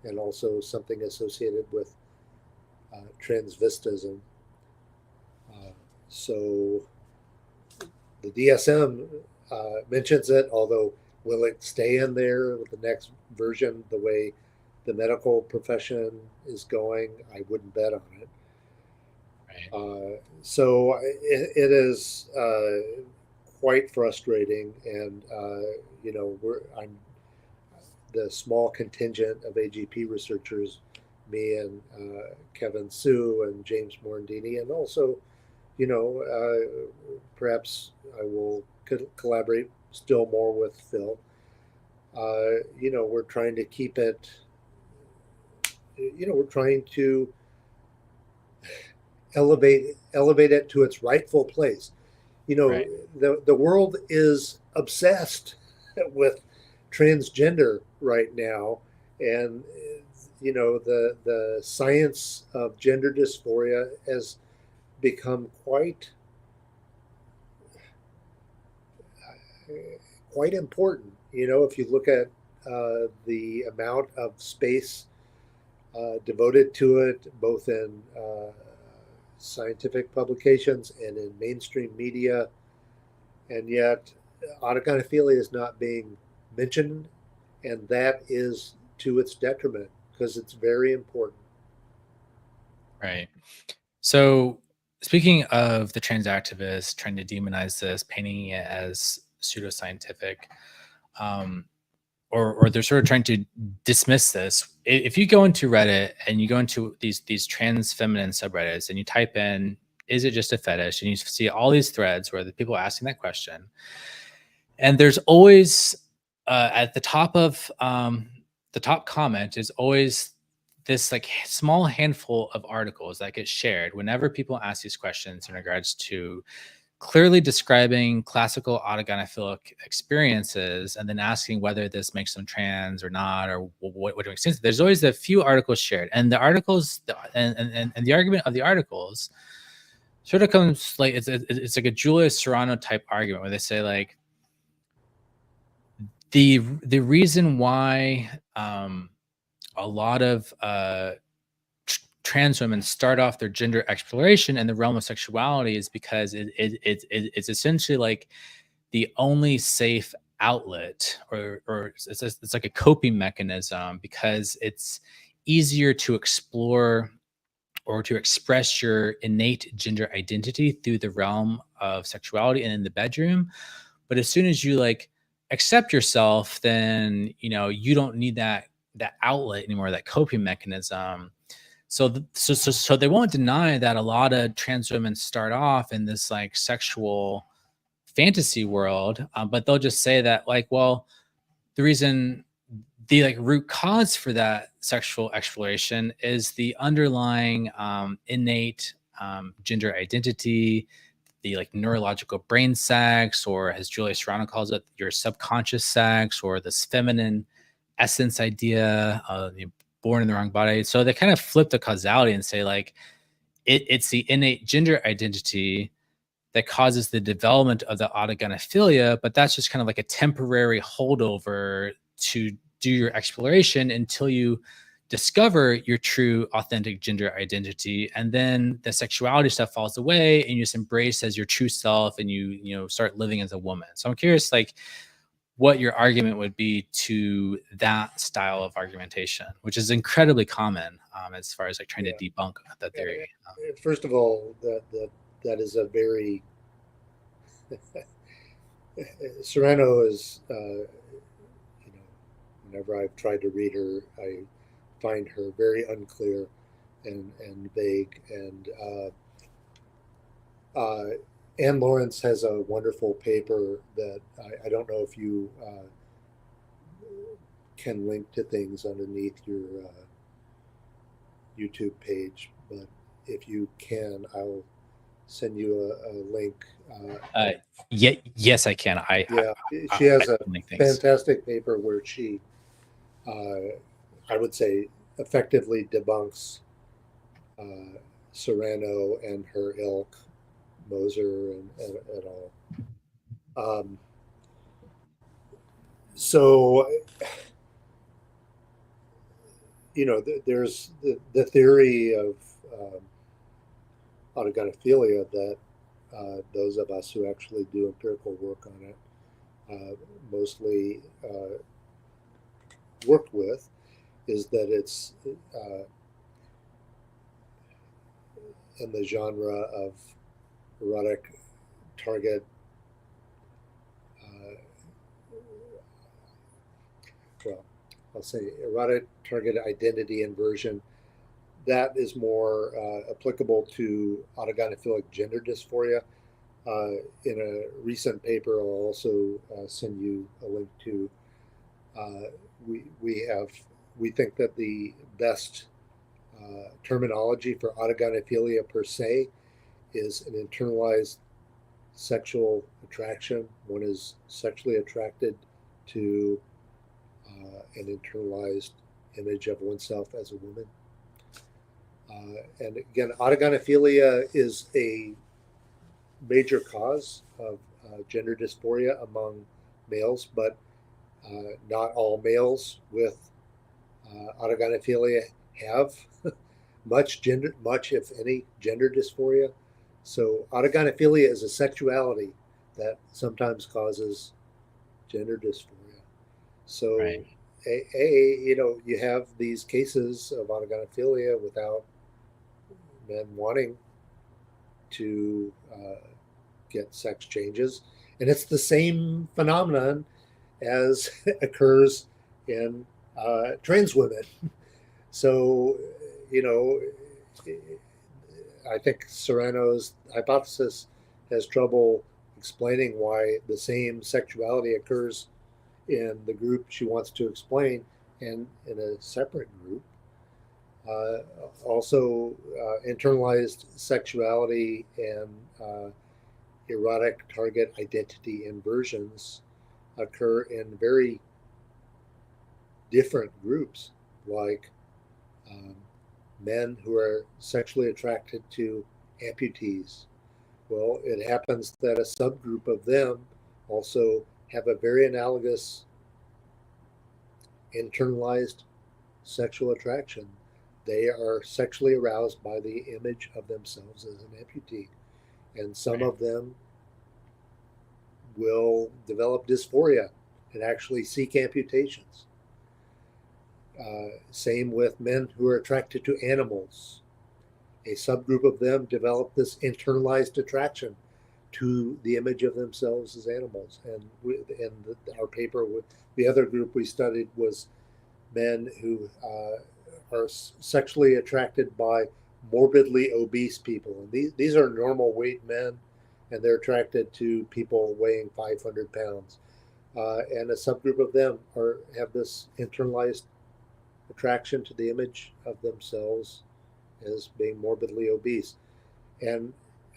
and also something associated with transvestism. So the DSM mentions it, although will it stay in there with the next version the way the medical profession is going? I wouldn't bet on it. So it is quite frustrating, and I'm the small contingent of AGP researchers, me and Kevin Sue and James Morandini, and also, perhaps I will collaborate still more with Phil. We're trying to keep it. We're trying to elevate it to its rightful place. Right. The world is obsessed with transgender right now, and the science of gender dysphoria has become quite important. If you look at the amount of space devoted to it, both in scientific publications and in mainstream media, and yet autogynephilia is not being mentioned, and that is to its detriment because it's very important. Right. So, speaking of the trans activists trying to demonize this, painting it as pseudoscientific, um, or they're sort of trying to dismiss this. If you go into Reddit and you go into these trans feminine subreddits and you type in, "Is it just a fetish?" and you see all these threads where the people are asking that question, and there's always at the top of the top comment is always this like small handful of articles that get shared whenever people ask these questions in regards to clearly describing classical autogynephilic experiences and then asking whether this makes them trans or not, or what makes sense. There's always a few articles shared, and the articles and the argument of the articles sort of comes like it's like a Julius Serrano type argument where they say like the reason why a lot of trans women start off their gender exploration in the realm of sexuality is because it's essentially like the only safe outlet, or it's like a coping mechanism because it's easier to explore or to express your innate gender identity through the realm of sexuality and in the bedroom. But as soon as you like accept yourself, then you don't need that outlet anymore, that coping mechanism. So they won't deny that a lot of trans women start off in this like sexual fantasy world, but they'll just say that like, well, the reason, the like root cause for that sexual exploration is the underlying innate gender identity, the like neurological brain sex, or as Julius Serrano calls it, your subconscious sex, or this feminine essence idea, born in the wrong body. So they kind of flip the causality and say like it's the innate gender identity that causes the development of the autogynephilia, but that's just kind of like a temporary holdover to do your exploration until you discover your true authentic gender identity, and then the sexuality stuff falls away and you just embrace as your true self, and you start living as a woman. So I'm curious like what your argument would be to that style of argumentation, which is incredibly common as far as like trying to Yeah. debunk that theory. First of all, that is a very Serrano is, whenever I've tried to read her, I find her very unclear and vague. And Anne Lawrence has a wonderful paper that I don't know if you can link to things underneath your YouTube page, but if you can, I'll send you a link. Yes, I can. Yeah, she has a Things. fantastic paper where she, I would say, effectively debunks Serrano and her ilk, Moser and et al. Um, so, there's the theory of um, autogynephilia that those of us who actually do empirical work on it mostly work with is that it's in the genre of erotic target. Uh, well, I'll say erotic target identity inversion. That is more applicable to autogynephilic gender dysphoria. In a recent paper, I'll also send you a link to. Uh, we think that the best terminology for autogynephilia per se is an internalized sexual attraction. One is sexually attracted to an internalized image of oneself as a woman. And again, autogynephilia is a major cause of gender dysphoria among males, but not all males with autogynephilia have much if any, gender dysphoria. So autogynephilia is a sexuality that sometimes causes gender dysphoria. So, Right. you have these cases of autogynephilia without men wanting to get sex changes, and it's the same phenomenon as occurs in trans women. So, you know, I think Serrano's hypothesis has trouble explaining why the same sexuality occurs in the group she wants to explain and in a separate group. Uh, Also, internalized sexuality and erotic target identity inversions occur in very different groups, like um, men who are sexually attracted to amputees. Well, it happens that a subgroup of them also have a very analogous internalized sexual attraction. They are sexually aroused by the image of themselves as an amputee. And some Right. of them will develop dysphoria and actually seek amputations. Same with men who are attracted to animals. A subgroup of them develop this internalized attraction to the image of themselves as animals. And our paper with the other group we studied was men who are sexually attracted by morbidly obese people. And these are normal weight men, and they're attracted to people weighing 500 pounds. And a subgroup of them have this internalized attraction to the image of themselves as being morbidly obese. And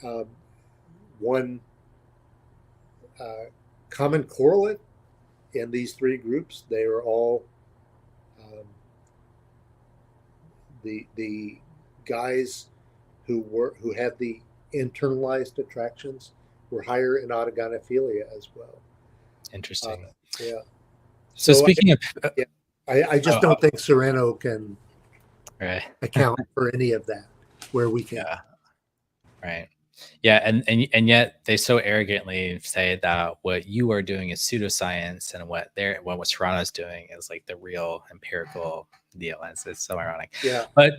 um, one uh, common correlate in these three groups, they are all um, the guys who had the internalized attractions were higher in autogynephilia as well. Uh, Interesting. yeah. So So speaking of, yeah, I just oh, don't think Serrano can right. account for any of that where we can. Yeah. Right. Yeah, and yet they so arrogantly say that what you are doing is pseudoscience, and what Serrano's doing is like the real empirical deal. It's so ironic. Yeah. But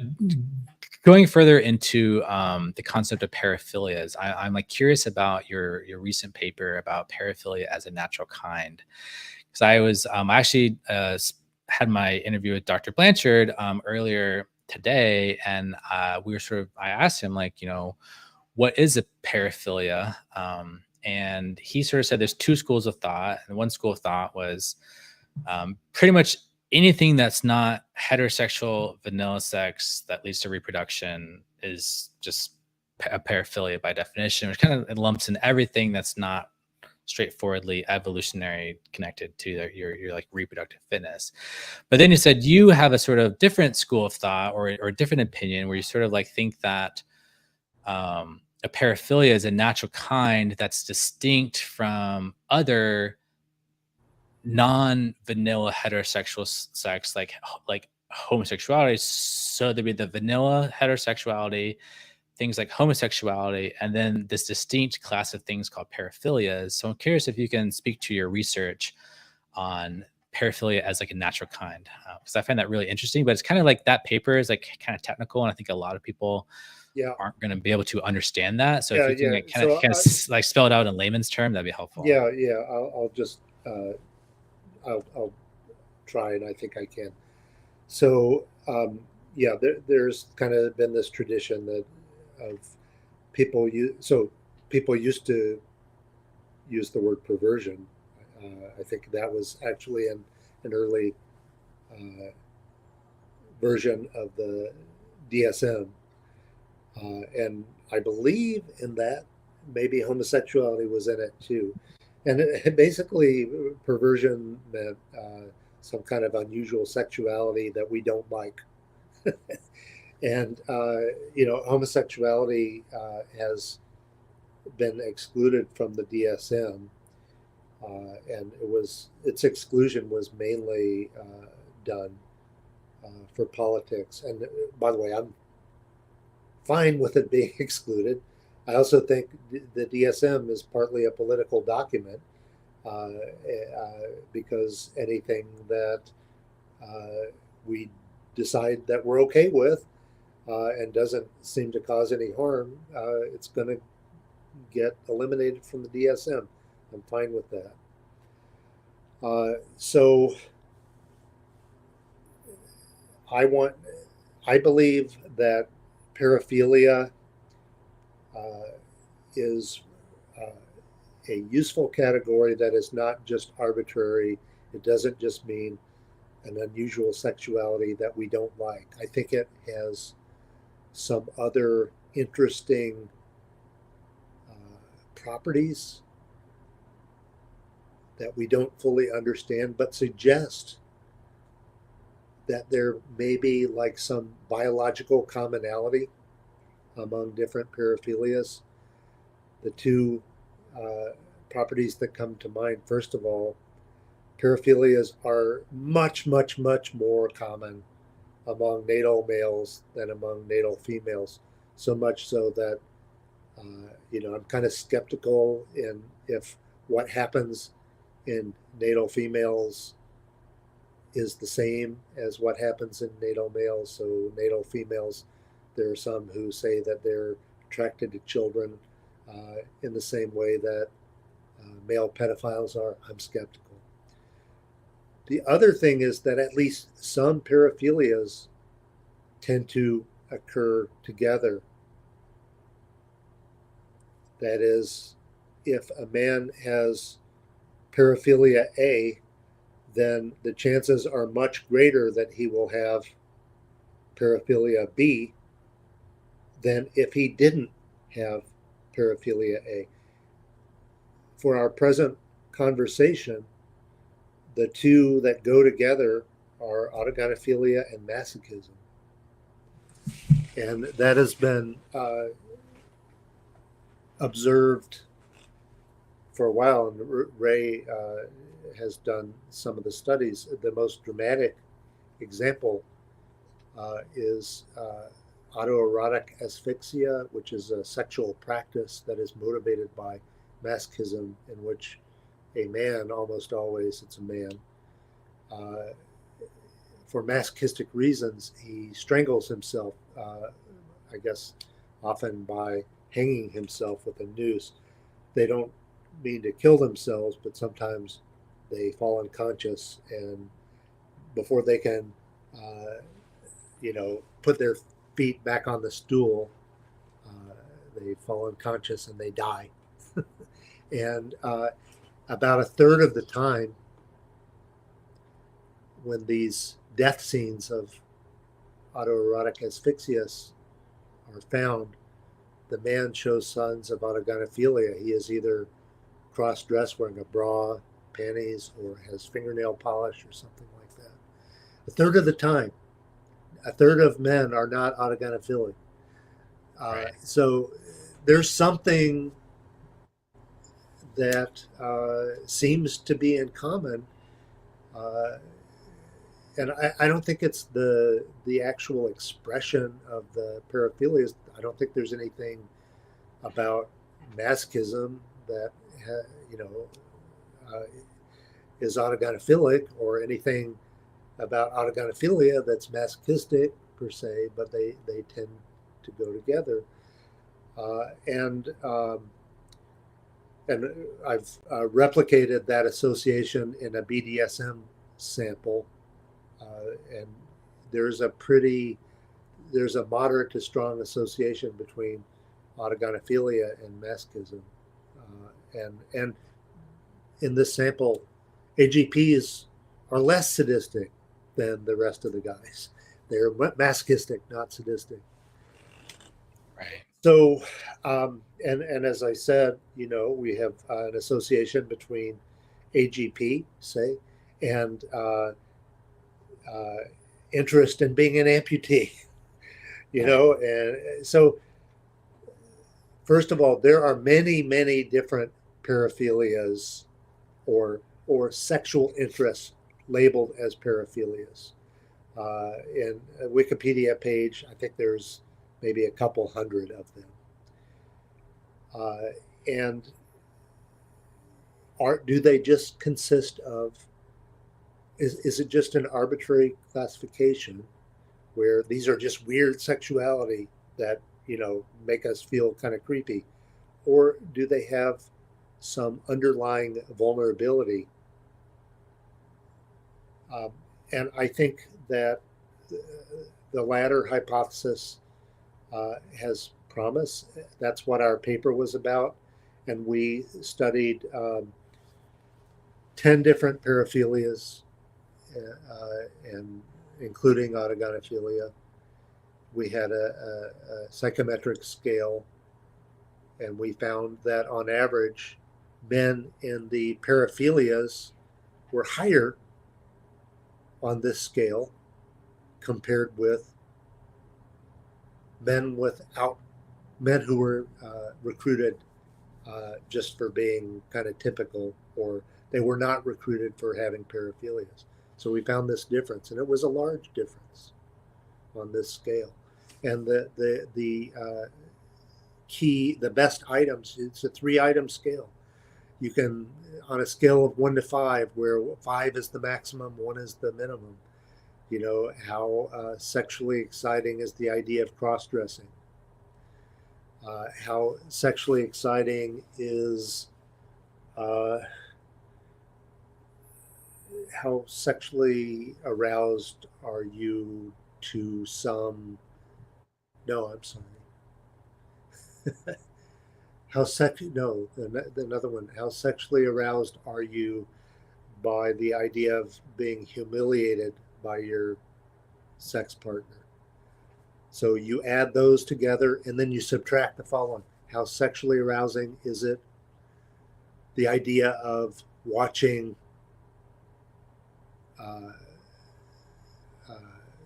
going further into the concept of paraphilias, I'm like curious about your recent paper about paraphilia as a natural kind, because I was actually had my interview with Dr. Blanchard earlier today, and we were I asked him, like, what is a paraphilia? And he sort of said there's two schools of thought. And one school of thought was pretty much anything that's not heterosexual vanilla sex that leads to reproduction is just a paraphilia by definition, which kind of it lumps in everything that's not straightforwardly evolutionary connected to your like reproductive fitness. But then you said you have a sort of different school of thought or a different opinion where you sort of like think that a paraphilia is a natural kind that's distinct from other non-vanilla heterosexual sex, like homosexuality. So there'd be the vanilla heterosexuality, things like homosexuality, and then this distinct class of things called paraphilias. So I'm curious if you can speak to your research on paraphilia as like a natural kind, because I find that really interesting. But it's kind of like that paper is like kind of technical, and I think a lot of people Yeah, aren't going to be able to understand that. So if yeah, you can yeah. like So like spell it out in layman's term, that'd be helpful. yeah, yeah. I'll just I'll try, and I think I can. So yeah, there's kind of been this tradition that of people used to use the word perversion. I think that was actually an early uh, version of the DSM, and I believe in that maybe homosexuality was in it too. And basically, perversion meant some kind of unusual sexuality that we don't like. And homosexuality has been excluded from the DSM, and its exclusion was mainly done for politics. And by the way, I'm fine with it being excluded. I also think the DSM is partly a political document, because anything that we decide that we're okay with and doesn't seem to cause any harm, it's going to get eliminated from the DSM. I'm fine with that. So I want, I believe that paraphilia uh, is uh, a useful category that is not just arbitrary. It doesn't just mean an unusual sexuality that we don't like. I think it has some other interesting properties that we don't fully understand, but suggest that there may be like some biological commonality among different paraphilias. The two properties that come to mind, first of all, paraphilias are much, much, much more common among natal males than among natal females. So much so that I'm kind of skeptical in if what happens in natal females is the same as what happens in natal males. So natal females, there are some who say that they're attracted to children in the same way that male pedophiles are. I'm skeptical. The other thing is that at least some paraphilias tend to occur together. That is, if a man has paraphilia A, then the chances are much greater that he will have paraphilia B than if he didn't have paraphilia A. For our present conversation, the two that go together are autogynephilia and masochism. And that has been observed for a while, and Ray has done some of the studies. The most dramatic example is autoerotic asphyxia, which is a sexual practice that is motivated by masochism, in which a man, almost always it's a man, uh, for masochistic reasons, he strangles himself, I guess, often by hanging himself with a noose. They don't mean to kill themselves, but sometimes they fall unconscious, and before they can, uh, put their feet back on the stool, they fall unconscious and they die. And about a third of the time, when these death scenes of autoerotic asphyxia are found, the man shows signs of autogynephilia. He is either cross-dressed, wearing a bra, panties, or has fingernail polish or something like that. A third of the time, a third of men are not autogynephilic. Right. So there's something that seems to be in common, uh, and I don't think it's the actual expression of the paraphilias. I don't think there's anything about masochism that you know uh, is autogynephilic, or anything about autogynephilia that's masochistic per se, but they tend to go together. And I've replicated that association in a BDSM sample, and there's a pretty there's a moderate to strong association between autogynephilia and masochism, and in this sample, AGPs are less sadistic than the rest of the guys. They're masochistic, not sadistic. Right. So, and as I said, we have an association between AGP, say, and uh, interest in being an amputee. Right. And so first of all, there are many, many different paraphilias or sexual interests labeled as paraphilias. In a Wikipedia page, I think there's maybe a couple hundred of them. And do they just consist of, is it just an arbitrary classification where these are just weird sexuality that, make us feel kind of creepy? Or do they have some underlying vulnerability? Um, and I think that the latter hypothesis has promise. That's what our paper was about. And we studied 10 different paraphilias, and including autogynephilia. We had a psychometric scale, and we found that on average, men in the paraphilias were higher on this scale compared with men who were recruited just for being kind of typical, or they were not recruited for having paraphilias. So we found this difference, and it was a large difference on this scale. And the best items, it's a 3-item scale. You can, on a scale of 1 to 5, where 5 is the maximum, 1 is the minimum. How sexually exciting is the idea of cross-dressing? How sexually exciting is how sexually aroused are you to some? No, I'm sorry. No, another one. How sexually aroused are you by the idea of being humiliated by your sex partner? So you add those together, and then you subtract the following. How sexually arousing is it? The idea of watching uh, uh,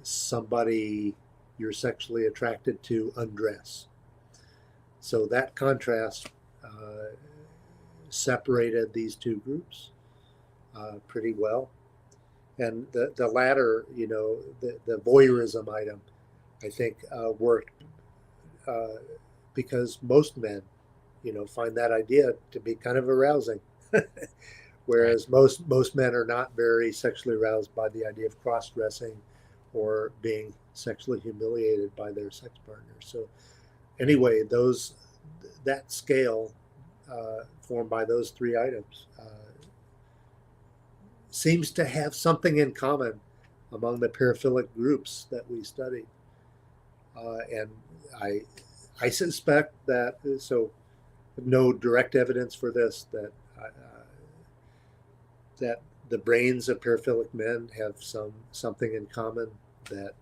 somebody you're sexually attracted to undress. So that contrast separated these two groups pretty well. And the latter, the voyeurism item, I think worked because most men, find that idea to be kind of arousing. Right. Whereas most men are not very sexually aroused by the idea of cross dressing or being sexually humiliated by their sex partner. So anyway, that scale formed by those 3 items seems to have something in common among the paraphilic groups that we studied. And I suspect that, so no direct evidence for this, that the brains of paraphilic men have something in common that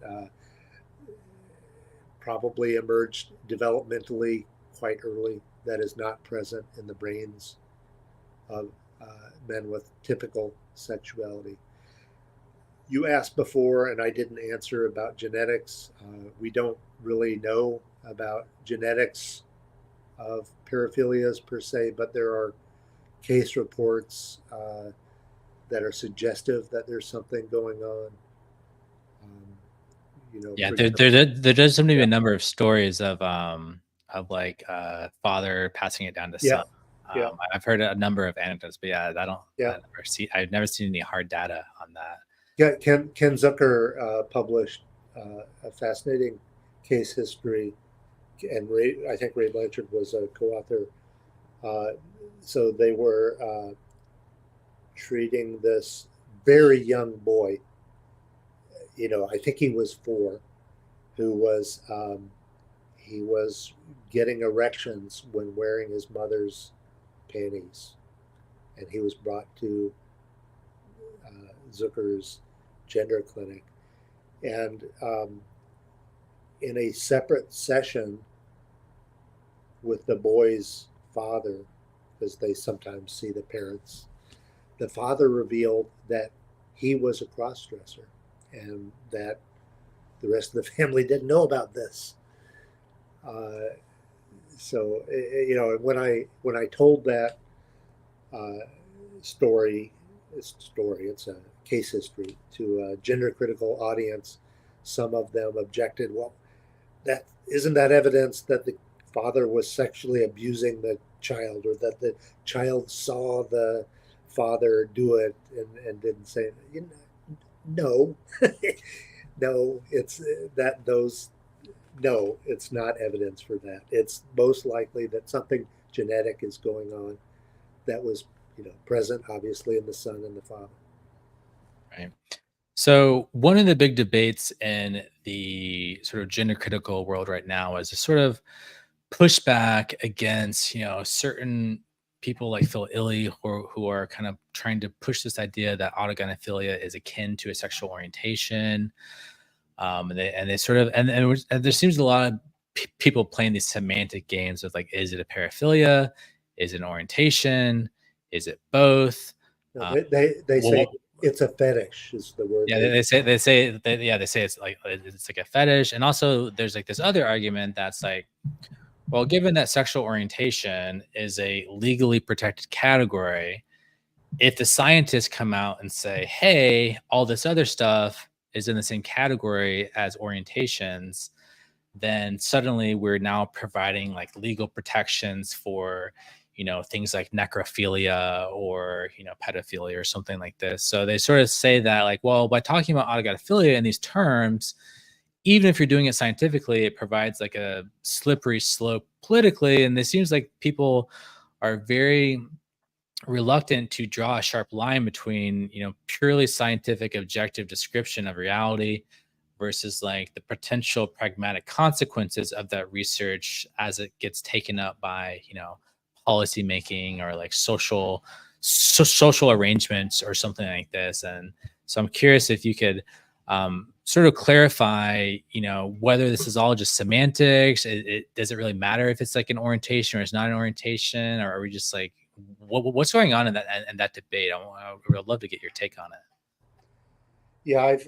probably emerged developmentally quite early, that is not present in the brains of men with typical sexuality. You asked before, and I didn't answer, about genetics. We don't really know about genetics of paraphilias per se, but there are case reports that are suggestive that there's something going on. Yeah, for there does seem to be yeah, a number of stories of like father passing it down to yeah, son. yeah, I've heard a number of anecdotes, but yeah, yeah. I've never seen any hard data on that. Yeah, Ken Zucker published a fascinating case history, and I think Ray Blanchard was a co-author. Uh, so they were treating this very young boy. I think he was 4, who was he was getting erections when wearing his mother's panties, and he was brought to Zucker's gender clinic, and in a separate session with the boy's father, because they sometimes see the parents, the father revealed that he was a cross-dresser and that the rest of the family didn't know about this. Uh, so when I told that uh, story, it's a case history to a gender critical audience, some of them objected. Well, that isn't that evidence that the father was sexually abusing the child, or that the child saw the father do it and didn't say it. No. No, it's that those no, it's not evidence for that. It's most likely that something genetic is going on that was present obviously in the son and the father. Right. So one of the big debates in the sort of gender critical world right now is a sort of pushback against, certain people like Phil Illy who are kind of trying to push this idea that autogynephilia is akin to a sexual orientation. And they sort of and there seems a lot of people playing these semantic games of like, is it a paraphilia? Is it an orientation? Is it both? No, Uh, they say well, it's a fetish is the word yeah, they say it's like it's like a fetish, and also there's like this other argument that's like, well, given that sexual orientation is a legally protected category, if the scientists come out and say, hey, all this other stuff is in the same category as orientations, then suddenly we're now providing like legal protections for, things like necrophilia or, pedophilia or something like this. So they sort of say that like, well, by talking about autogynephilia in these terms, even if you're doing it scientifically, it provides like a slippery slope politically. And it seems like people are very reluctant to draw a sharp line between, purely scientific objective description of reality versus like the potential pragmatic consequences of that research as it gets taken up by, policy making or like social arrangements or something like this. And so I'm curious if you could sort of clarify, whether this is all just semantics. Does it really matter if it's like an orientation or it's not an orientation, or are we just like, what's going on in that debate? I would love to get your take on it. Yeah, I've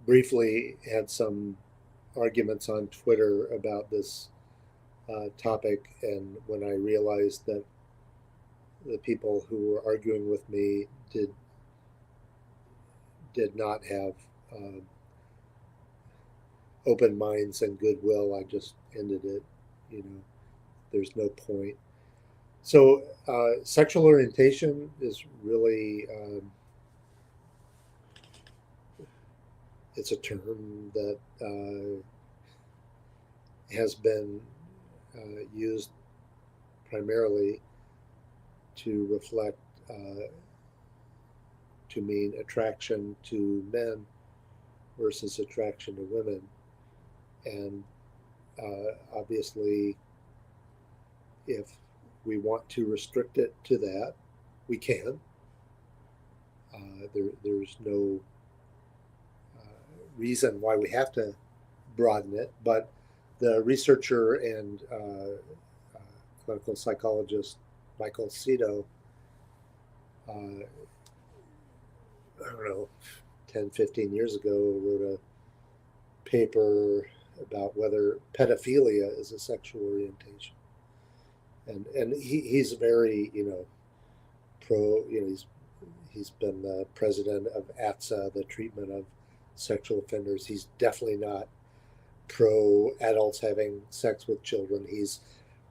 briefly had some arguments on Twitter about this topic, and when I realized that the people who were arguing with me did not have uh, open minds and goodwill, I just ended it. There's no point. So, sexual orientation is really it's a term that has been used primarily to reflect to mean attraction to men versus attraction to women, and obviously, if we want to restrict it to that, we can. There's no reason why we have to broaden it, but the researcher and clinical psychologist Michael Cito, I don't know, 10, 15 years ago, wrote a paper about whether pedophilia is a sexual orientation. And he's very, pro, he's been the president of ATSA, the treatment of sexual offenders. He's definitely not pro adults having sex with children. He's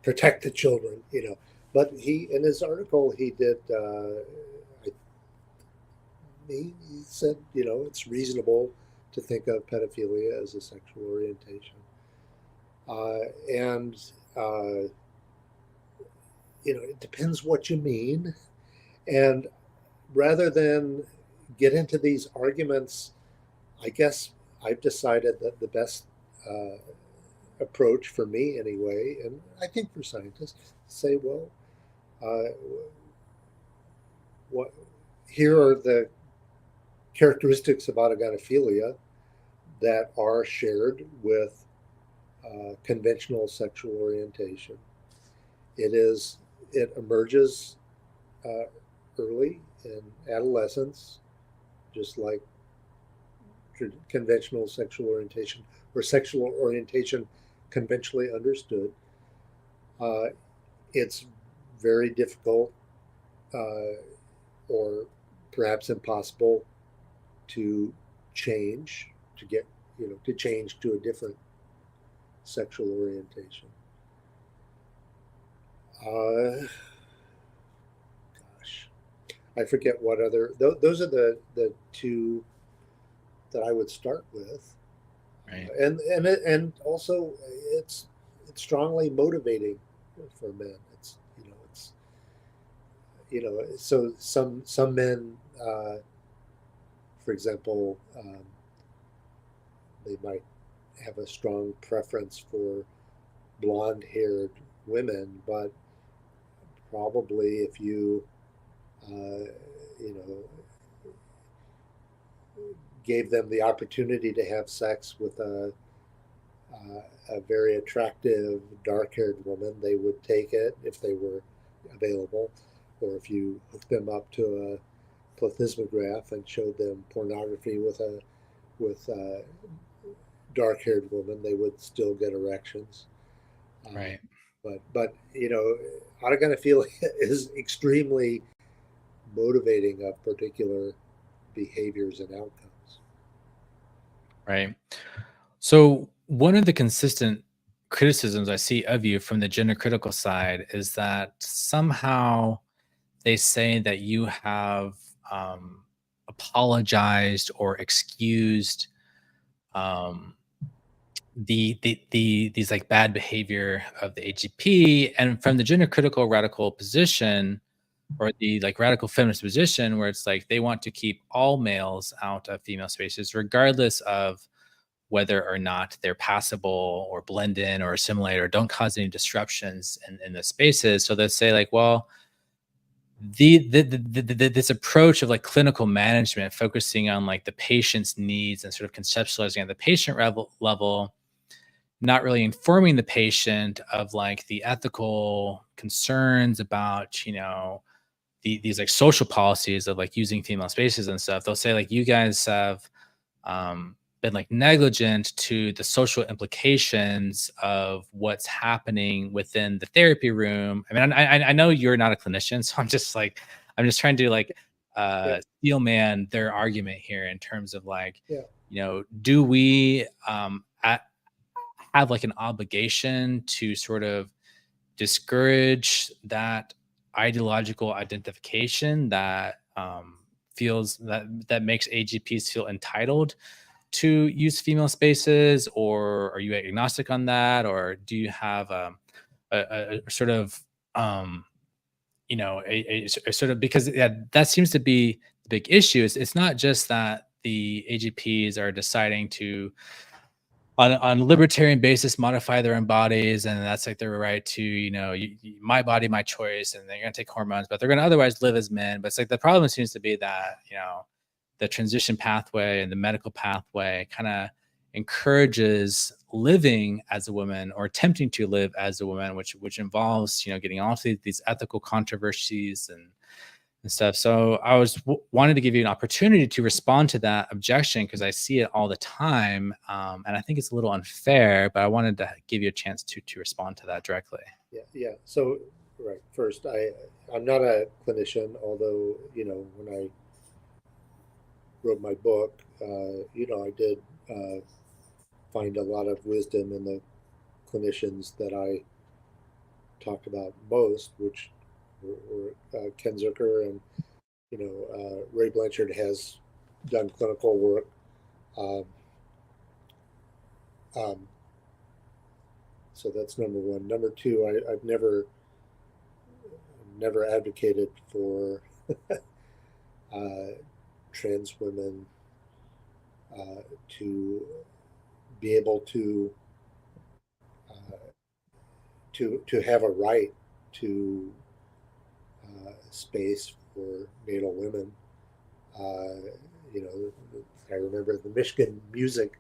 protect the children, But he, in his article, he did. He said, it's reasonable to think of pedophilia as a sexual orientation, and it depends what you mean. And rather than get into these arguments, I guess I've decided that the best approach for me, anyway, and I think for scientists, say, well, uh, what here are the characteristics of autogynephilia that are shared with conventional sexual orientation. It emerges uh, early in adolescence, just like conventional sexual orientation or sexual orientation conventionally understood. Uh, it's very difficult or perhaps impossible to change, to change to a different sexual orientation. Gosh, I forget what other. Those are the two that I would start with, Right. and also it's strongly motivating for men. So some men, for example, they might have a strong preference for blonde-haired women, but probably if uh, you know, gave them the opportunity to have sex with a very attractive dark-haired woman, they would take it if they were available, or if you hooked them up to a plethysmograph and showed them pornography with a dark-haired woman, they would still get erections. Uh, Right. but autogynephilia is extremely motivating of particular behaviors and outcomes. Right. So one of the consistent criticisms I see of you from the gender critical side is that somehow they say that you have apologized or excused um, these like bad behavior of the AGP, and from the gender critical radical position or the like radical feminist position where it's like they want to keep all males out of female spaces regardless of whether or not they're passable or blend in or assimilate or don't cause any disruptions in the spaces. So they'll say like, well, this approach of like clinical management, focusing on like the patient's needs and sort of conceptualizing at the patient level, not really informing the patient of like the ethical concerns about, these like social policies of like using female spaces and stuff. They'll say like, you guys have been like negligent to the social implications of what's happening within the therapy room. I mean, I know you're not a clinician, so I'm just trying to like Yeah, steel man their argument here in terms of like, yeah, do we have like an obligation to sort of discourage that ideological identification that feels that makes AGPs feel entitled to use female spaces, or are you agnostic on that, or do you have a sort of a sort of, because yeah, that seems to be the big issue. It's not just that the AGPs are deciding to on a libertarian basis modify their own bodies, and that's like their right to my body my choice, and they're going to take hormones but they're going to otherwise live as men. But it's like the problem seems to be that the transition pathway and the medical pathway kind of encourages living as a woman or attempting to live as a woman, which involves getting all these ethical controversies and stuff. So I was wanted to give you an opportunity to respond to that objection because I see it all the time, and I think it's a little unfair. But I wanted to give you a chance to respond to that directly. yeah, yeah. So, right. First, I'm not a clinician, although when I wrote my book, I did find a lot of wisdom in the clinicians that I talked about most, which were Ken Zucker and Ray Blanchard has done clinical work. Um, um, so that's number one. Number two, I've never advocated for uh, trans women to be able uh, to have a right to space for natal women. Uh, I remember the Michigan Music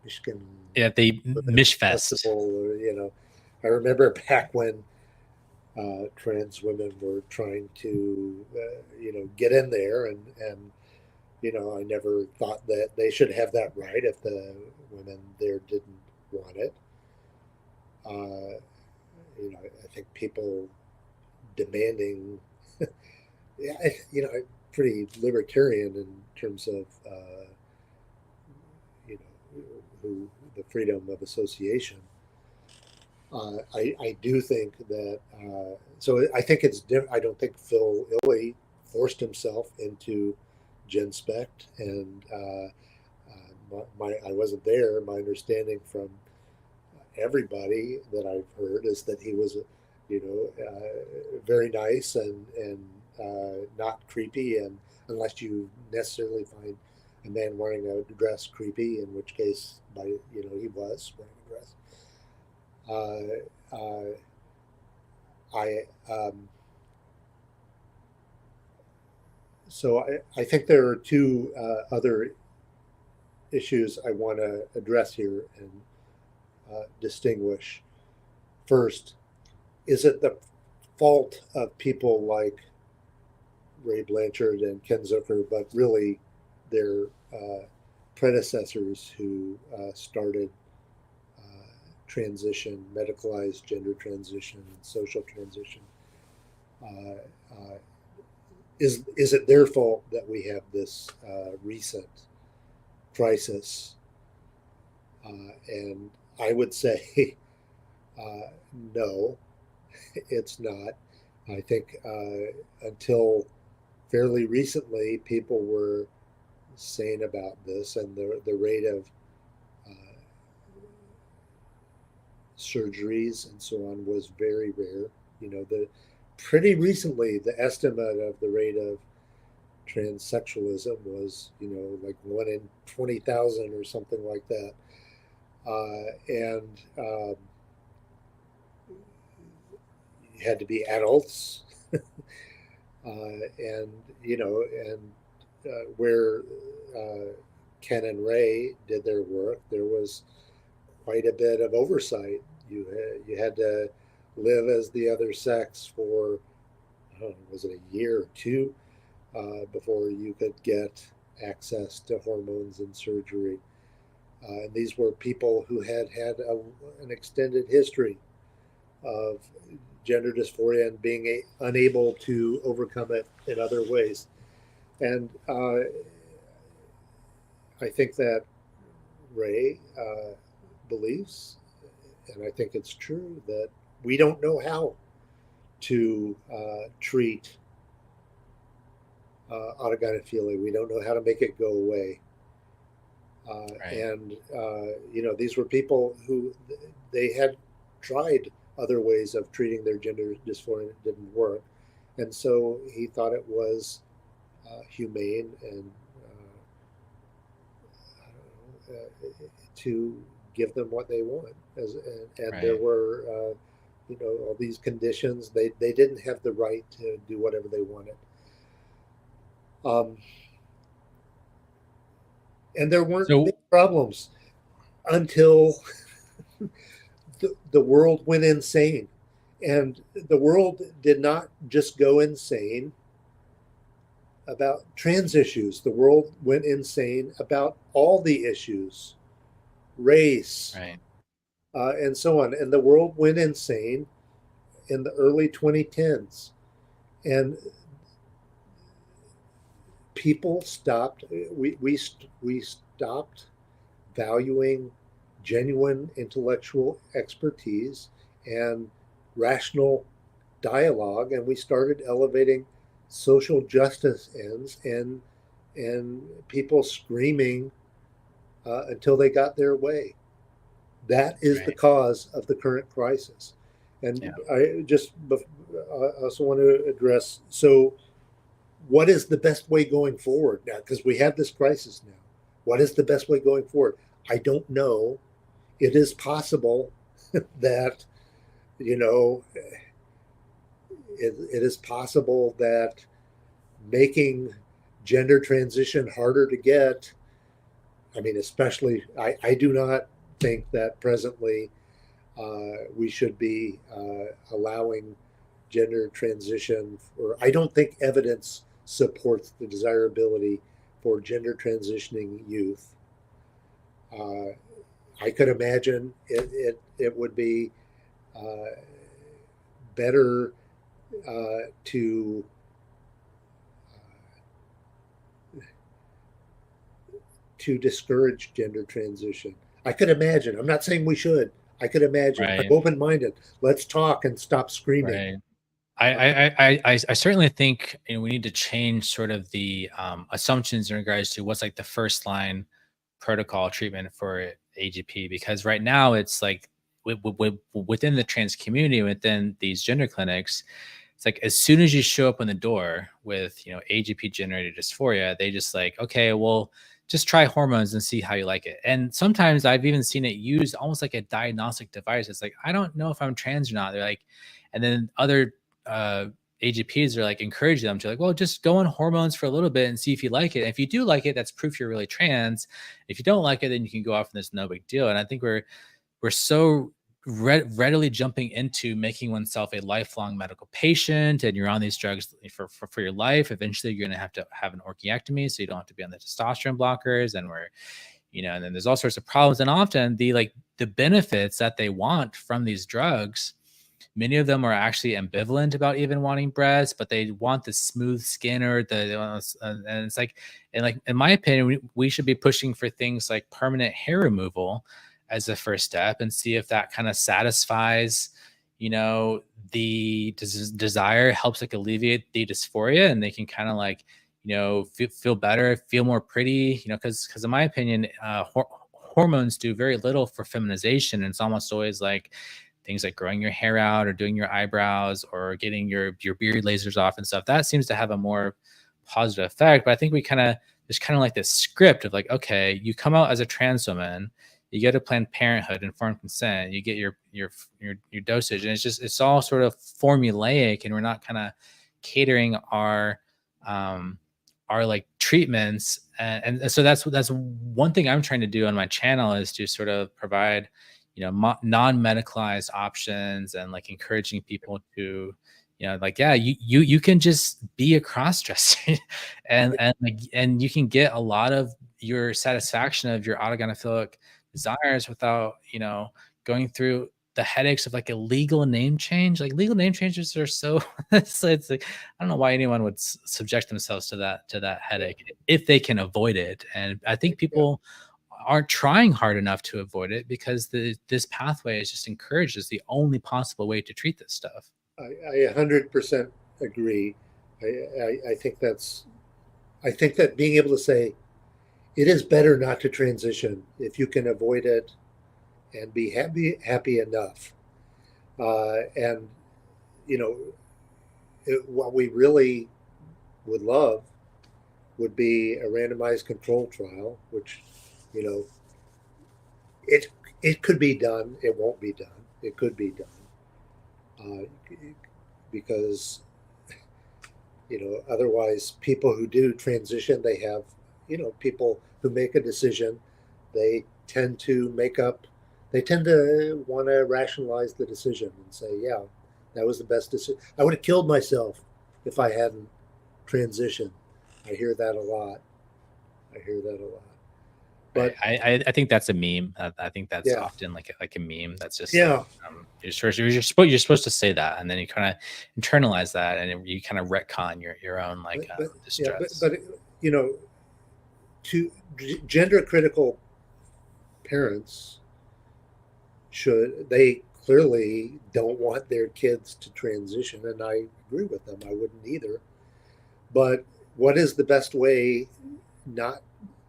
Michigan Yeah, the Women Mishfest. Festival. I remember back when trans women were trying to, get in there, and I never thought that they should have that right if the women there didn't want it. Uh, I think people demanding, yeah, pretty libertarian in terms of, who the freedom of association. I do think that, so I think it's I don't think Phil Illey forced himself into Gen Spect, and I wasn't there. My understanding from everybody that I've heard is that he was, very nice and not creepy, and unless you necessarily find a man wearing a dress creepy, in which case, he was wearing a dress. Uh, uh, I so I think there are two other issues I want to address here and distinguish. First, is it the fault of people like Ray Blanchard and Ken Zucker, but really their predecessors who started transition, medicalized gender transition, and social transition? Uh, uh, is it their fault that we have this recent crisis? And I would say no, it's not. I think until fairly recently, people were saying about this, and the rate of uh, surgeries and so on was very rare. The pretty recently the estimate of the rate of transsexualism was like 1 in 20,000 or something like that, and you had to be adults, and where Ken and Ray did their work, there was quite a bit of oversight. You had to live as the other sex for, I don't know, was it a year or two before you could get access to hormones and surgery. And these were people who had had an extended history of gender dysphoria and being unable to overcome it in other ways. And I think that Ray believes, and I think it's true, that we don't know how to treat autogynephilia. We don't know how to make it go away. Right. And these were people who they had tried other ways of treating their gender dysphoria, and it didn't work. And so he thought it was humane and to give them what they want. And there Right. were, all these conditions. They didn't have the right to do whatever they wanted. Um, and there weren't big So problems until the world went insane. And the world did not just go insane about trans issues, the world went insane about all the issues, race, right. and so on. And the world went insane in the early 2010s. And people stopped. We stopped valuing genuine intellectual expertise and rational dialogue, and we started elevating social justice ends and people screaming until they got their way. That is the Right. cause of the current crisis. Yeah. And I also want to address, so what is the best way going forward now? Because we have this crisis now. What is the best way going forward? I don't know. It is possible that, you know, it is possible that making gender transition harder to get, I mean, especially, I do not think that presently we should be allowing gender transition, or I don't think evidence supports the desirability for gender transitioning youth. Uh, I could imagine it would be uh, better to discourage gender transition. I could imagine. I'm not saying we should. I could imagine. I'm Right. open minded. Let's talk and stop screaming. Right. I certainly think, we need to change sort of the assumptions in regards to what's like the first line protocol treatment for AGP, because right now it's like within the trans community, within these gender clinics, it's like as soon as you show up on the door with AGP generated dysphoria, they just like, okay, well, just try hormones and see how you like it. And sometimes I've even seen it used almost like a diagnostic device. It's like, I don't know if I'm trans or not. They're like, and then other uh AGPs are like encouraging them to like, well, just go on hormones for a little bit and see if you like it. And if you do like it, that's proof you're really trans. If you don't like it, then you can go off and there's no big deal. And I think we're so readily jumping into making oneself a lifelong medical patient, and you're on these drugs for your life. Eventually you're going to have an orchiectomy, so you don't have to be on the testosterone blockers, and and then there's all sorts of problems. And often the benefits that they want from these drugs, many of them are actually ambivalent about even wanting breasts, but they want the smooth skin or and it's like, and like, in my opinion, we should be pushing for things like permanent hair removal as a first step and see if that kind of satisfies, the desire, helps like alleviate the dysphoria, and they can kind of like, feel better, feel more pretty, because in my opinion, hormones do very little for feminization. And it's almost always like things like growing your hair out or doing your eyebrows or getting your beard lasers off and stuff. That seems to have a more positive effect. But I think there's kind of like this script of like, okay, you come out as a trans woman, you get a Planned Parenthood, informed consent, you get your dosage, and it's all sort of formulaic, and we're not kind of catering um our like treatments. And so that's one thing I'm trying to do on my channel, is to sort of provide non-medicalized options, and like encouraging people to like, yeah, you can just be a cross-dresser and you can get a lot of your satisfaction of your autogynephilic desires without going through the headaches of like a legal name change. Like, legal name changes are so it's like, I don't know why anyone would subject themselves to that headache if they can avoid it. And I think Yeah, people aren't trying hard enough to avoid it, because this pathway is just encouraged as the only possible way to treat this stuff. I 100% agree. I think I think that being able to say it is better not to transition if you can avoid it and be happy enough. And you know, what we really would love would be a randomized control trial, which, you know, it it could be done. It won't be done. It could be done because otherwise people who do transition, they have, people who make a decision, they tend to make up, they tend to want to rationalize the decision and say, yeah, that was the best decision. I would have killed myself if I hadn't transitioned. I hear that a lot. I hear that a lot. Right. But I think that's a meme. I think that's yeah, often like a meme. That's just like, yeah. you're supposed to say that, and then you kind of internalize that, and you kind of retcon your own like but yeah, distress. you know, to gender critical parents they clearly don't want their kids to transition, and I agree with them. I wouldn't either. But what is the best way not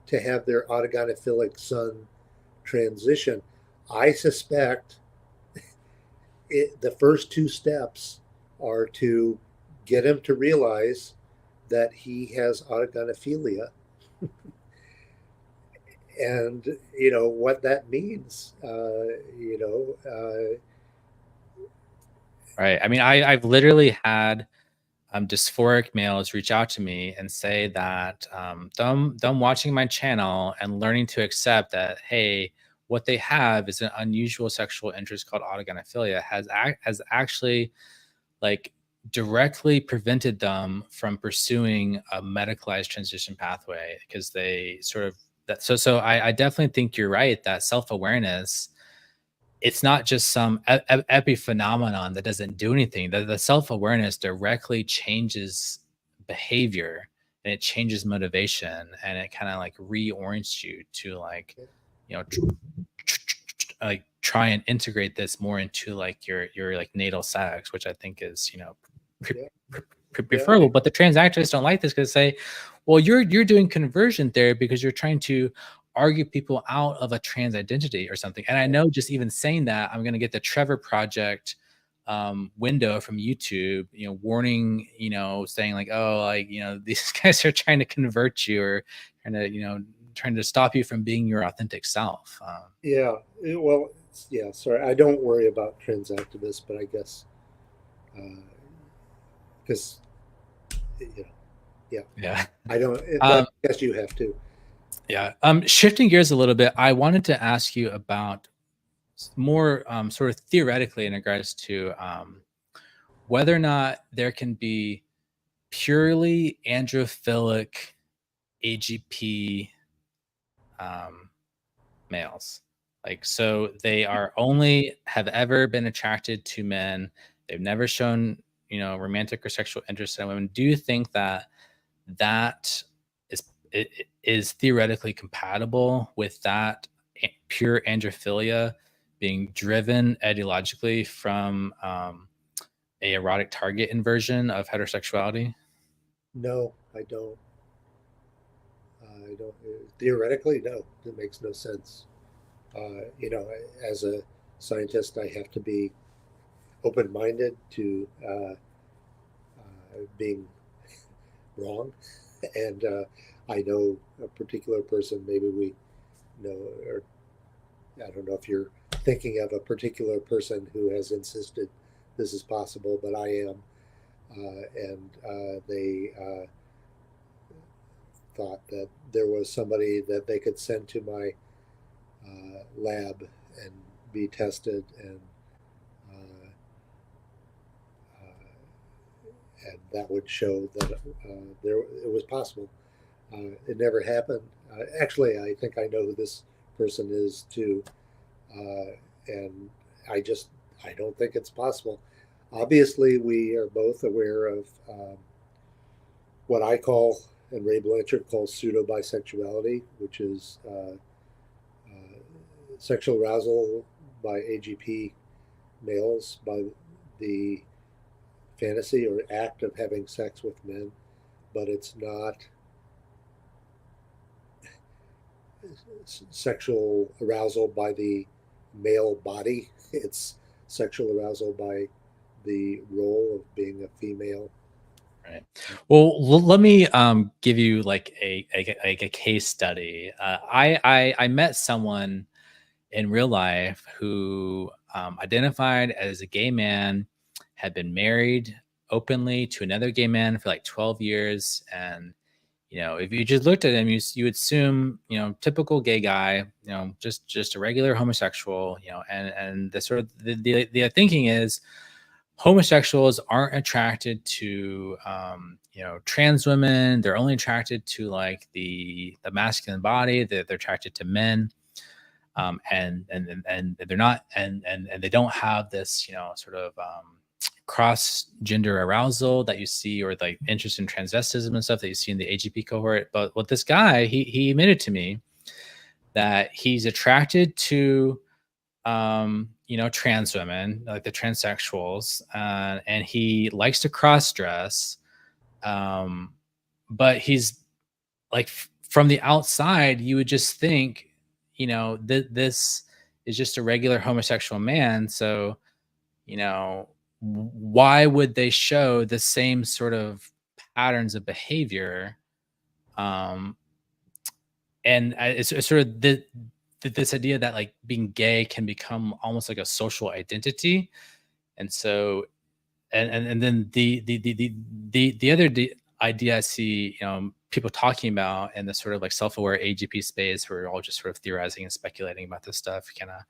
to have their autogynephilic son transition? I suspect the first two steps are to get him to realize that he has autogynephilia, and what that means. Right. I mean, I've literally had dysphoric males reach out to me and say that them watching my channel and learning to accept that, hey, what they have is an unusual sexual interest called autogynephilia has actually like directly prevented them from pursuing a medicalized transition pathway because they sort of that. So I definitely think you're right that self-awareness, it's not just some epiphenomenon that doesn't do anything. The self-awareness directly changes behavior, and it changes motivation, and it kind of like reorients you to like, you know, like try and integrate this more into like your like natal sex, which I think is, pre- Yeah, yeah, preferable. But the trans activists don't like this because say, well, you're doing conversion therapy because you're trying to argue people out of a trans identity or something. And I know just even saying that, I'm going to get the Trevor Project window from YouTube, warning, saying like, oh, like, these guys are trying to convert you or trying to, trying to stop you from being your authentic self. yeah. Well, yeah. Sorry, I don't worry about trans activists, but I guess because yeah, Yeah. I don't. But Um, I guess you have to. yeah. Shifting gears a little bit, I wanted to ask you about more sort of theoretically in regards to whether or not there can be purely androphilic AGP um, males. Like, so they are only have ever been attracted to men. They've never shown, romantic or sexual interest in women. Do you think that that is is theoretically compatible with that pure androphilia being driven ideologically from a erotic target inversion of heterosexuality? No, I don't. I don't. Theoretically, no. It makes no sense. As a scientist, I have to be open-minded to being wrong, and I know a particular person. Maybe we know, or I don't know if you're thinking of a particular person who has insisted this is possible, but I am, and they thought that there was somebody that they could send to my lab and be tested, uh, and that would show that there it was possible. It never happened. Actually, I think I know who this person is too, and I just I don't think it's possible. Obviously, we are both aware of what I call and Ray Blanchard calls pseudo bisexuality, which is sexual arousal by AGP males by the fantasy or act of having sex with men, but it's not sexual arousal by the male body. It's sexual arousal by the role of being a female. Right. Well, let me give you like a case study. I met someone in real life who identified as a gay man, had been married openly to another gay man for like 12 years, and if you just looked at him, you would assume, typical gay guy, just a regular homosexual, and the sort of the thinking is homosexuals aren't attracted to trans women. They're only attracted to like the masculine body. They're attracted to men, and they're not and they don't have this sort of cross gender arousal that you see, or like interest in transvestism and stuff that you see in the AGP cohort. But with this guy, he admitted to me that he's attracted to trans women, like the transsexuals, and he likes to cross dress. Um, but he's like from the outside, you would just think, this is just a regular homosexual man. So, why would they show the same sort of patterns of behavior? Um, and it's sort of this idea that like being gay can become almost like a social identity. And so, and then the other idea I see, people talking about in the sort of like self-aware AGP space, where we're all just sort of theorizing and speculating about this stuff, kind of,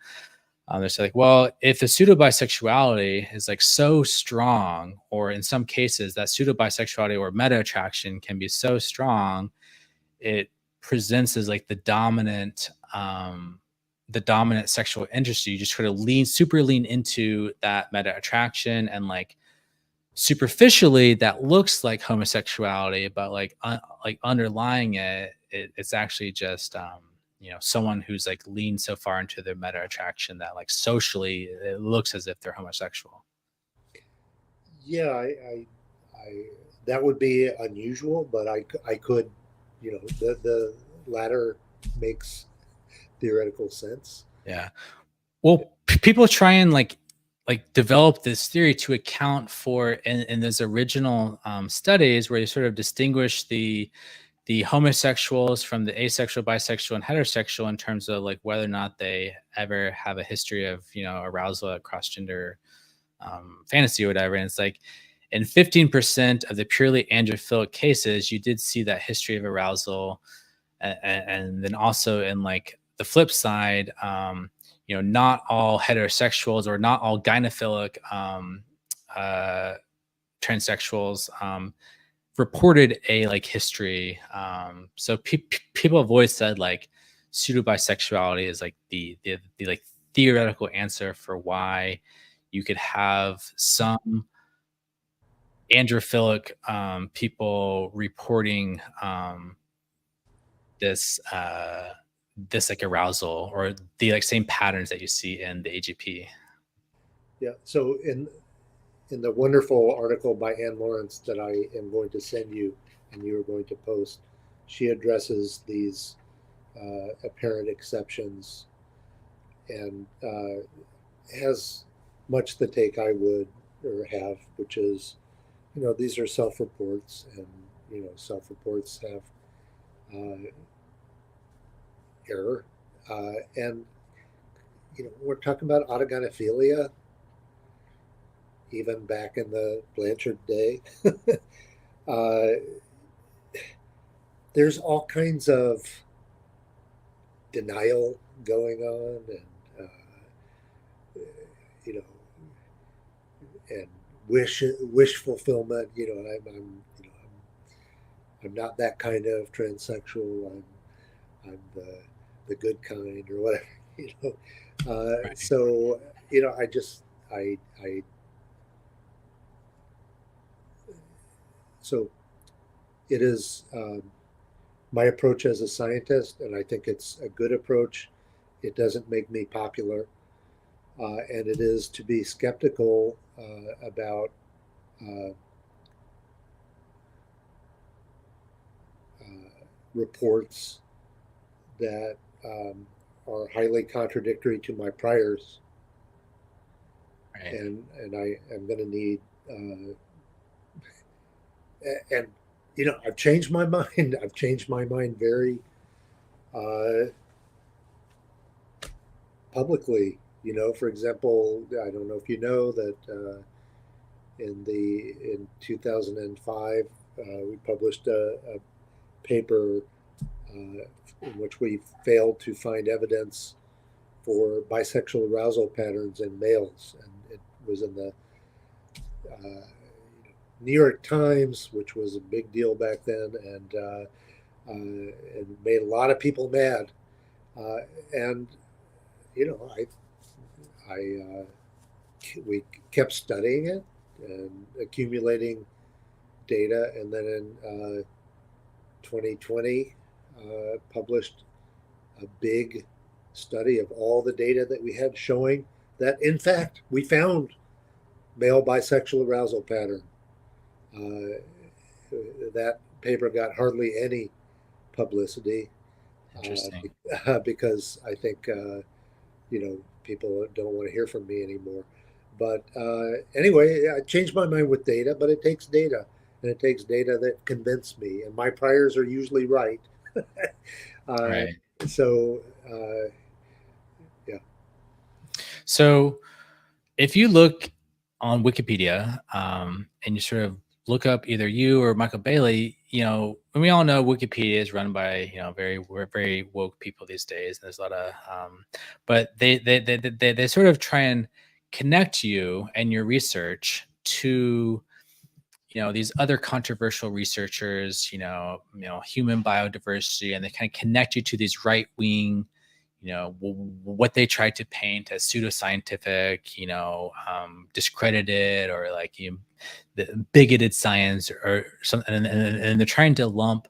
they're saying like, well, if the pseudo bisexuality is like so strong, or in some cases that pseudo bisexuality or meta attraction can be so strong, it presents as like the dominant sexual interest. You just sort of super lean into that meta attraction, and like superficially that looks like homosexuality, but like like underlying it's actually just someone who's like leaned so far into their meta attraction that like socially it looks as if they're homosexual. Yeah, I that would be unusual, but I could, the latter makes theoretical sense. Yeah. Well, people try and like develop this theory to account for in those original studies, where you sort of distinguish the homosexuals from the asexual, bisexual, and heterosexual in terms of like whether or not they ever have a history of arousal at cross gender fantasy or whatever. And it's like in 15% of the purely androphilic cases, you did see that history of arousal, and then also in like the flip side, not all heterosexuals or not all gynephilic uh, transsexuals reported a like history. So people have always said like pseudo bisexuality is like the like theoretical answer for why you could have some androphilic people reporting this this like arousal, or the like same patterns that you see in the AGP. Yeah. So in the wonderful article by Anne Lawrence that I am going to send you and you are going to post, she addresses these apparent exceptions and has much the take I would or have, which is, these are self-reports, and self-reports have error, and we're talking about autogynephilia, even back in the Blanchard day. uh, there's all kinds of denial going on, and you know, and wish fulfillment. And I'm not that kind of transsexual. I'm the good kind, or whatever. Right. So I just I so it is my approach as a scientist, and I think it's a good approach. It doesn't make me popular, and it is to be skeptical about uh, reports that are highly contradictory to my priors, Right. and I am going to need and I've changed my mind. I've changed my mind very uh, publicly. For example, I don't know if you know that in 2005 we published a paper in which we failed to find evidence for bisexual arousal patterns in males, and it was in the New York Times, which was a big deal back then, and made a lot of people mad. And I we kept studying it, and accumulating data, and then in 2020 published a big study of all the data that we had showing that, in fact, we found male bisexual arousal pattern. Uh, that paper got hardly any publicity Interesting. because I think people don't want to hear from me anymore. But anyway, I changed my mind with data, but it takes data, and it takes data that convince me, and my priors are usually right. uh, Right. so yeah. So if you look on Wikipedia, and you sort of look up either you or Michael Bailey, and we all know Wikipedia is run by we're very woke people these days. And there's a lot of, but they sort of try and connect you and your research to these other controversial researchers, human biodiversity, and they kind of connect you to these right wing, what they tried to paint as pseudoscientific, discredited, or like the bigoted science or something, and they're trying to lump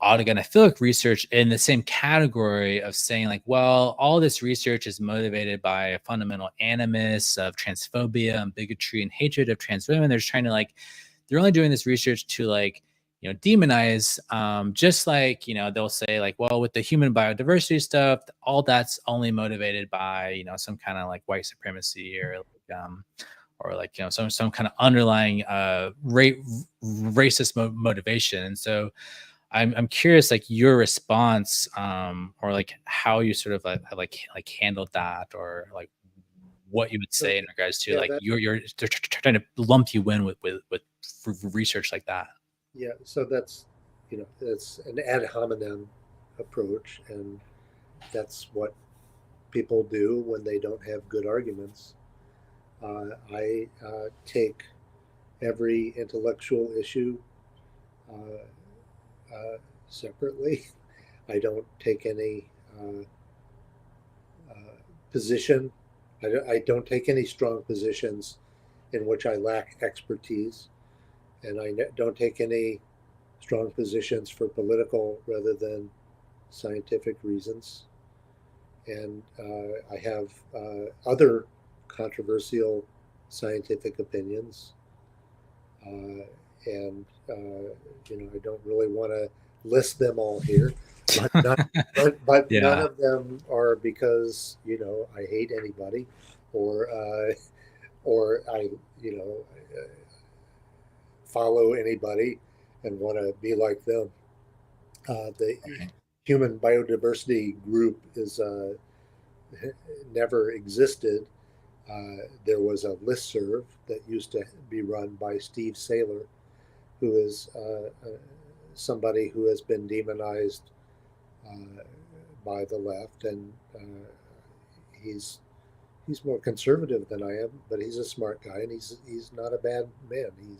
autogynephilic research in the same category of saying like, well, all this research is motivated by a fundamental animus of transphobia and bigotry and hatred of trans women. They're just trying to like, they're only doing this research to like, demonize, just like, they'll say like, well, with the human biodiversity stuff, all that's only motivated by, some kind of like white supremacy or like, some kind of underlying racist motivation. And so I'm curious, like your response, or like how you sort of like handled that, or like what you would So say in regards to yeah, like that they're trying to lump you in with research like that. yeah. So that's it's an ad hominem approach, and that's what people do when they don't have good arguments. I take every intellectual issue uh, separately. I don't take any uh, uh, position. I don't take any strong positions in which I lack expertise, and I don't take any strong positions for political rather than scientific reasons. And I have other controversial scientific opinions, and I don't really want to list them all here, but but none Yeah. of them are because I hate anybody, or or I follow anybody and want to be like them. The Right. human biodiversity group is never existed. There was a listserv that used to be run by Steve Saylor, who is somebody who has been demonized uh, by the left, and he's he's more conservative than I am, but he's a smart guy, and he's not a bad man. He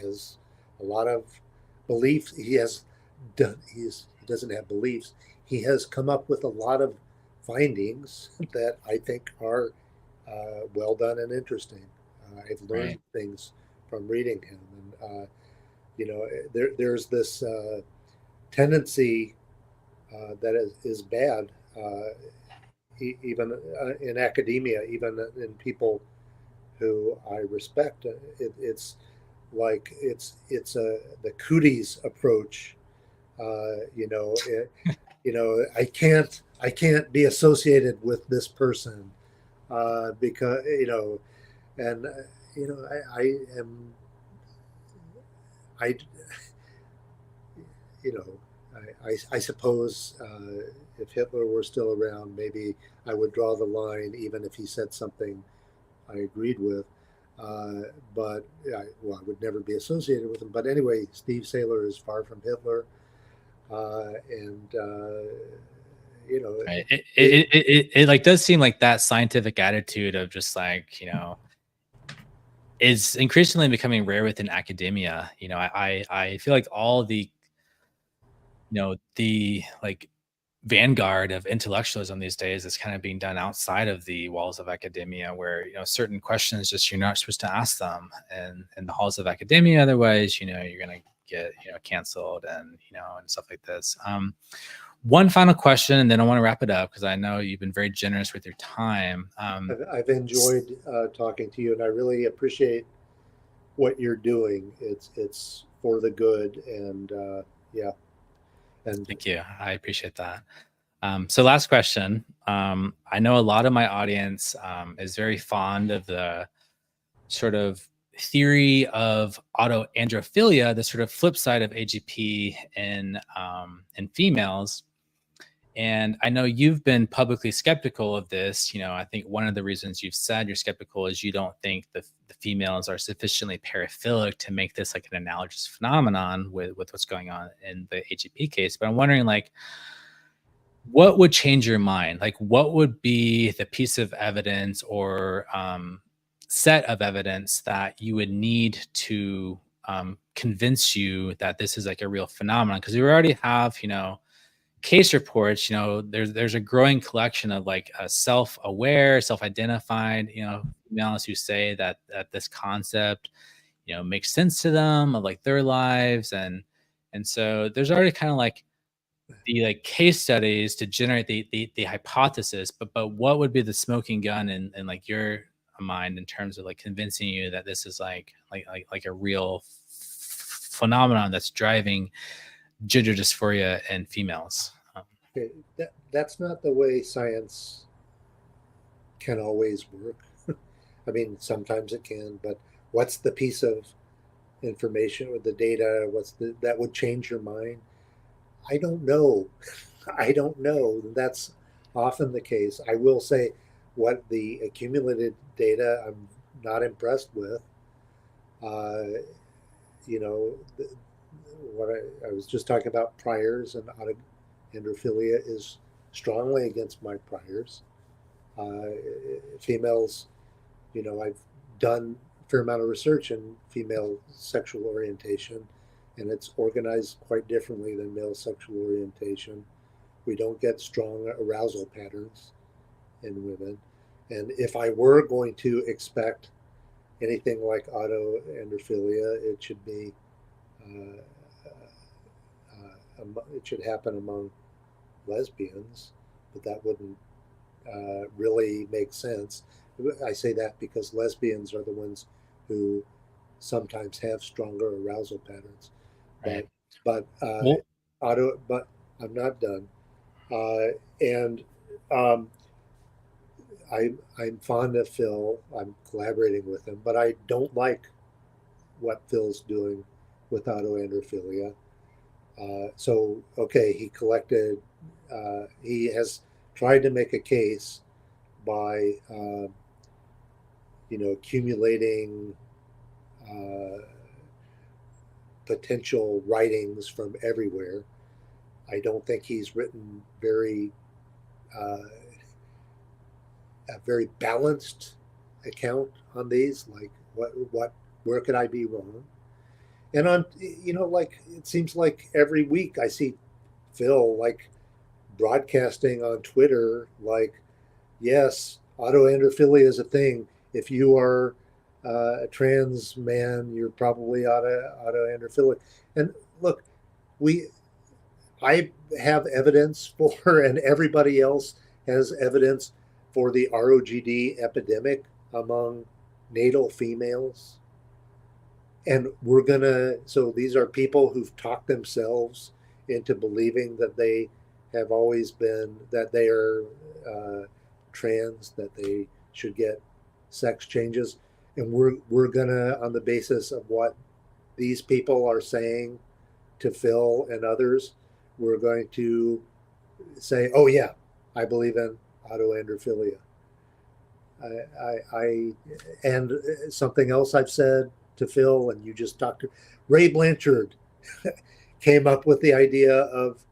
has a lot of beliefs. He doesn't have beliefs. He has come up with a lot of findings that I think are well done and interesting. I've learned Right. things from reading him, and there's this tendency that is bad, even in academia, even in people who I respect. It's like it's the cooties approach. I can't be associated with this person because and I am I you know, I suppose if Hitler were still around, maybe I would draw the line, even if he said something I agreed with. But I would never be associated with him. But anyway, Steve Saylor is far from Hitler, and Right. it, It like does seem like that scientific attitude of just like, is increasingly becoming rare within academia. I feel like all the, the like vanguard of intellectualism these days is kind of being done outside of the walls of academia, where certain questions just you're not supposed to ask them in the halls of academia. Otherwise, you're going to get canceled and stuff like this. One final question, and then I want to wrap it up because I know you've been very generous with your time. I've enjoyed talking to you, and I really appreciate what you're doing. It's for the good, and yeah. And thank you. I appreciate that. So last question. I know a lot of my audience is very fond of the sort of theory of autoandrophilia, the sort of flip side of AGP in females. And I know you've been publicly skeptical of this. I think one of the reasons you've said you're skeptical is you don't think the females are sufficiently paraphilic to make this like an analogous phenomenon with what's going on in the AGP case. But I'm wondering, like, what would change your mind? Like, what would be the piece of evidence or set of evidence that you would need to convince you that this is like a real phenomenon? Because we already have, case reports. There's a growing collection of like self-aware, self-identified, females who say that this concept, makes sense to them of like their lives, and so there's already kind of like the like case studies to generate the hypothesis, but what would be the smoking gun in like your mind in terms of like convincing you that this is like a real phenomenon that's driving gender dysphoria in females? okay, that's not the way science can always work. I mean, sometimes it can, but what's the piece of information or the data? That would change your mind? I don't know. I don't know. That's often the case. I will say what the accumulated data I'm not impressed with. Uh, you know, what I was just talking about priors, and autoandrophilia is strongly against my priors. Uh, Females, I've done a fair amount of research in female sexual orientation, and it's organized quite differently than male sexual orientation. We don't get strong arousal patterns in women. And if I were going to expect anything like autoandrophilia, it should be uh, it should happen among lesbians, but that wouldn't really make sense. I say that because lesbians are the ones who sometimes have stronger arousal patterns. Right. But but Well, but I'm not done. And um, I'm fond of Phil. I'm collaborating with him, but I don't like what Phil's doing with autoandrophilia. So okay, he has tried to make a case by accumulating uh, potential writings from everywhere. I don't think he's written uh, a very balanced account on these. Like where could I be wrong? And like it seems like every week I see Phil like broadcasting on Twitter, like, yes, autoandrophilia is a thing. If you are a trans man, you're probably autoandrophilic. And look, we I have evidence for, and everybody else has evidence for the ROGD epidemic among natal females. And so these are people who've talked themselves into believing that that they are trans, that they should get sex changes. And we're gonna, on the basis of what these people are saying to Phil and others, we're going to say, oh yeah, I believe in autoandrophilia. I and something else I've said to Phil, and you just talked to Ray Blanchard, came up with the idea of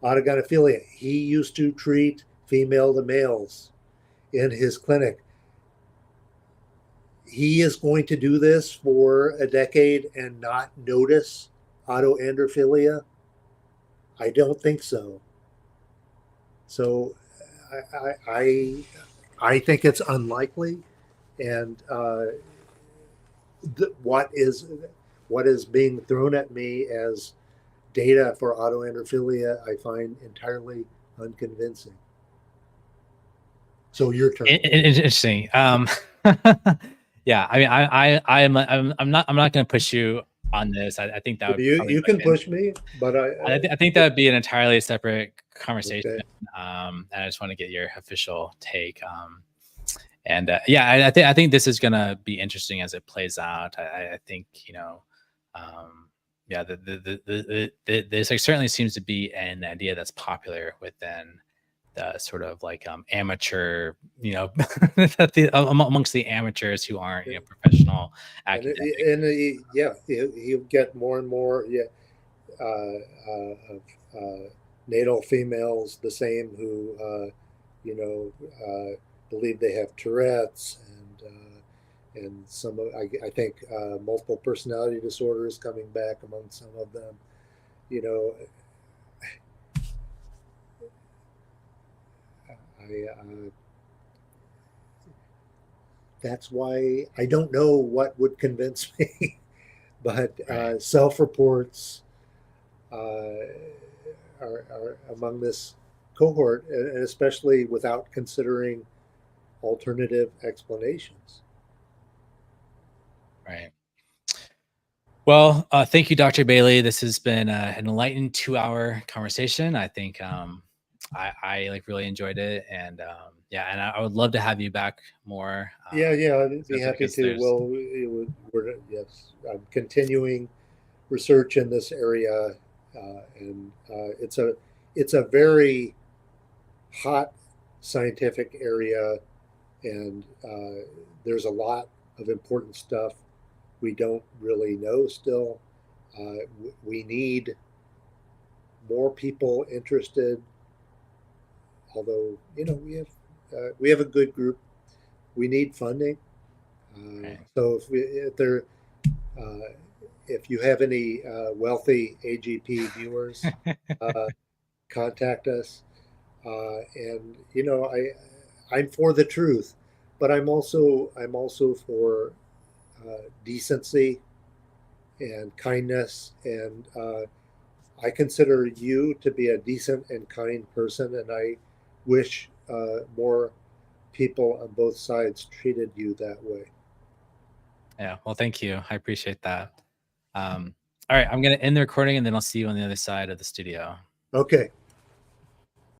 autogynephilia. He used to treat female to males in his clinic. He is going to do this for a decade and not notice autoandrophilia? I don't think so. So I think it's unlikely, and what is being thrown at me as data for autoandrophilia, I find entirely unconvincing. So your turn. Interesting. Yeah, I mean, I'm not going to push you on this. I think that would probably You can push me, but I think that would be an entirely separate conversation. okay. And I just want to get your official take. And yeah, I think this is gonna be interesting as it plays out. I think, you know, yeah, this like certainly seems to be an idea that's popular within the sort of like amateur, you know, amongst the amateurs who aren't, you know, professional And academic. yeah, you get more and more of natal females the same who you know believe they have Tourette's and some of, I think multiple personality disorders coming back among some of them. You know, I that's why I don't know what would convince me, but Right. self-reports uh, are among this cohort, and especially without considering alternative explanations. Right. Well, thank you, Dr. Bailey. This has been an enlightened 2-hour conversation. I think I like really enjoyed it, and yeah, and I would love to have you back more. Yeah, I'd be Especially happy because to. there's Well, yes, I'm continuing research in this area, and it's a very hot scientific area, and there's a lot of important stuff we don't really know still. We need more people interested. Although we have a good group. We need funding. right. So uh, if you have any wealthy AGP viewers, uh, contact us. And I'm for the truth, but I'm also for decency and kindness, and I consider you to be a decent and kind person, and I wish more people on both sides treated you that way. Yeah. Well, thank you. I appreciate that. All right, I'm gonna end the recording, and then I'll see you on the other side of the studio. Okay.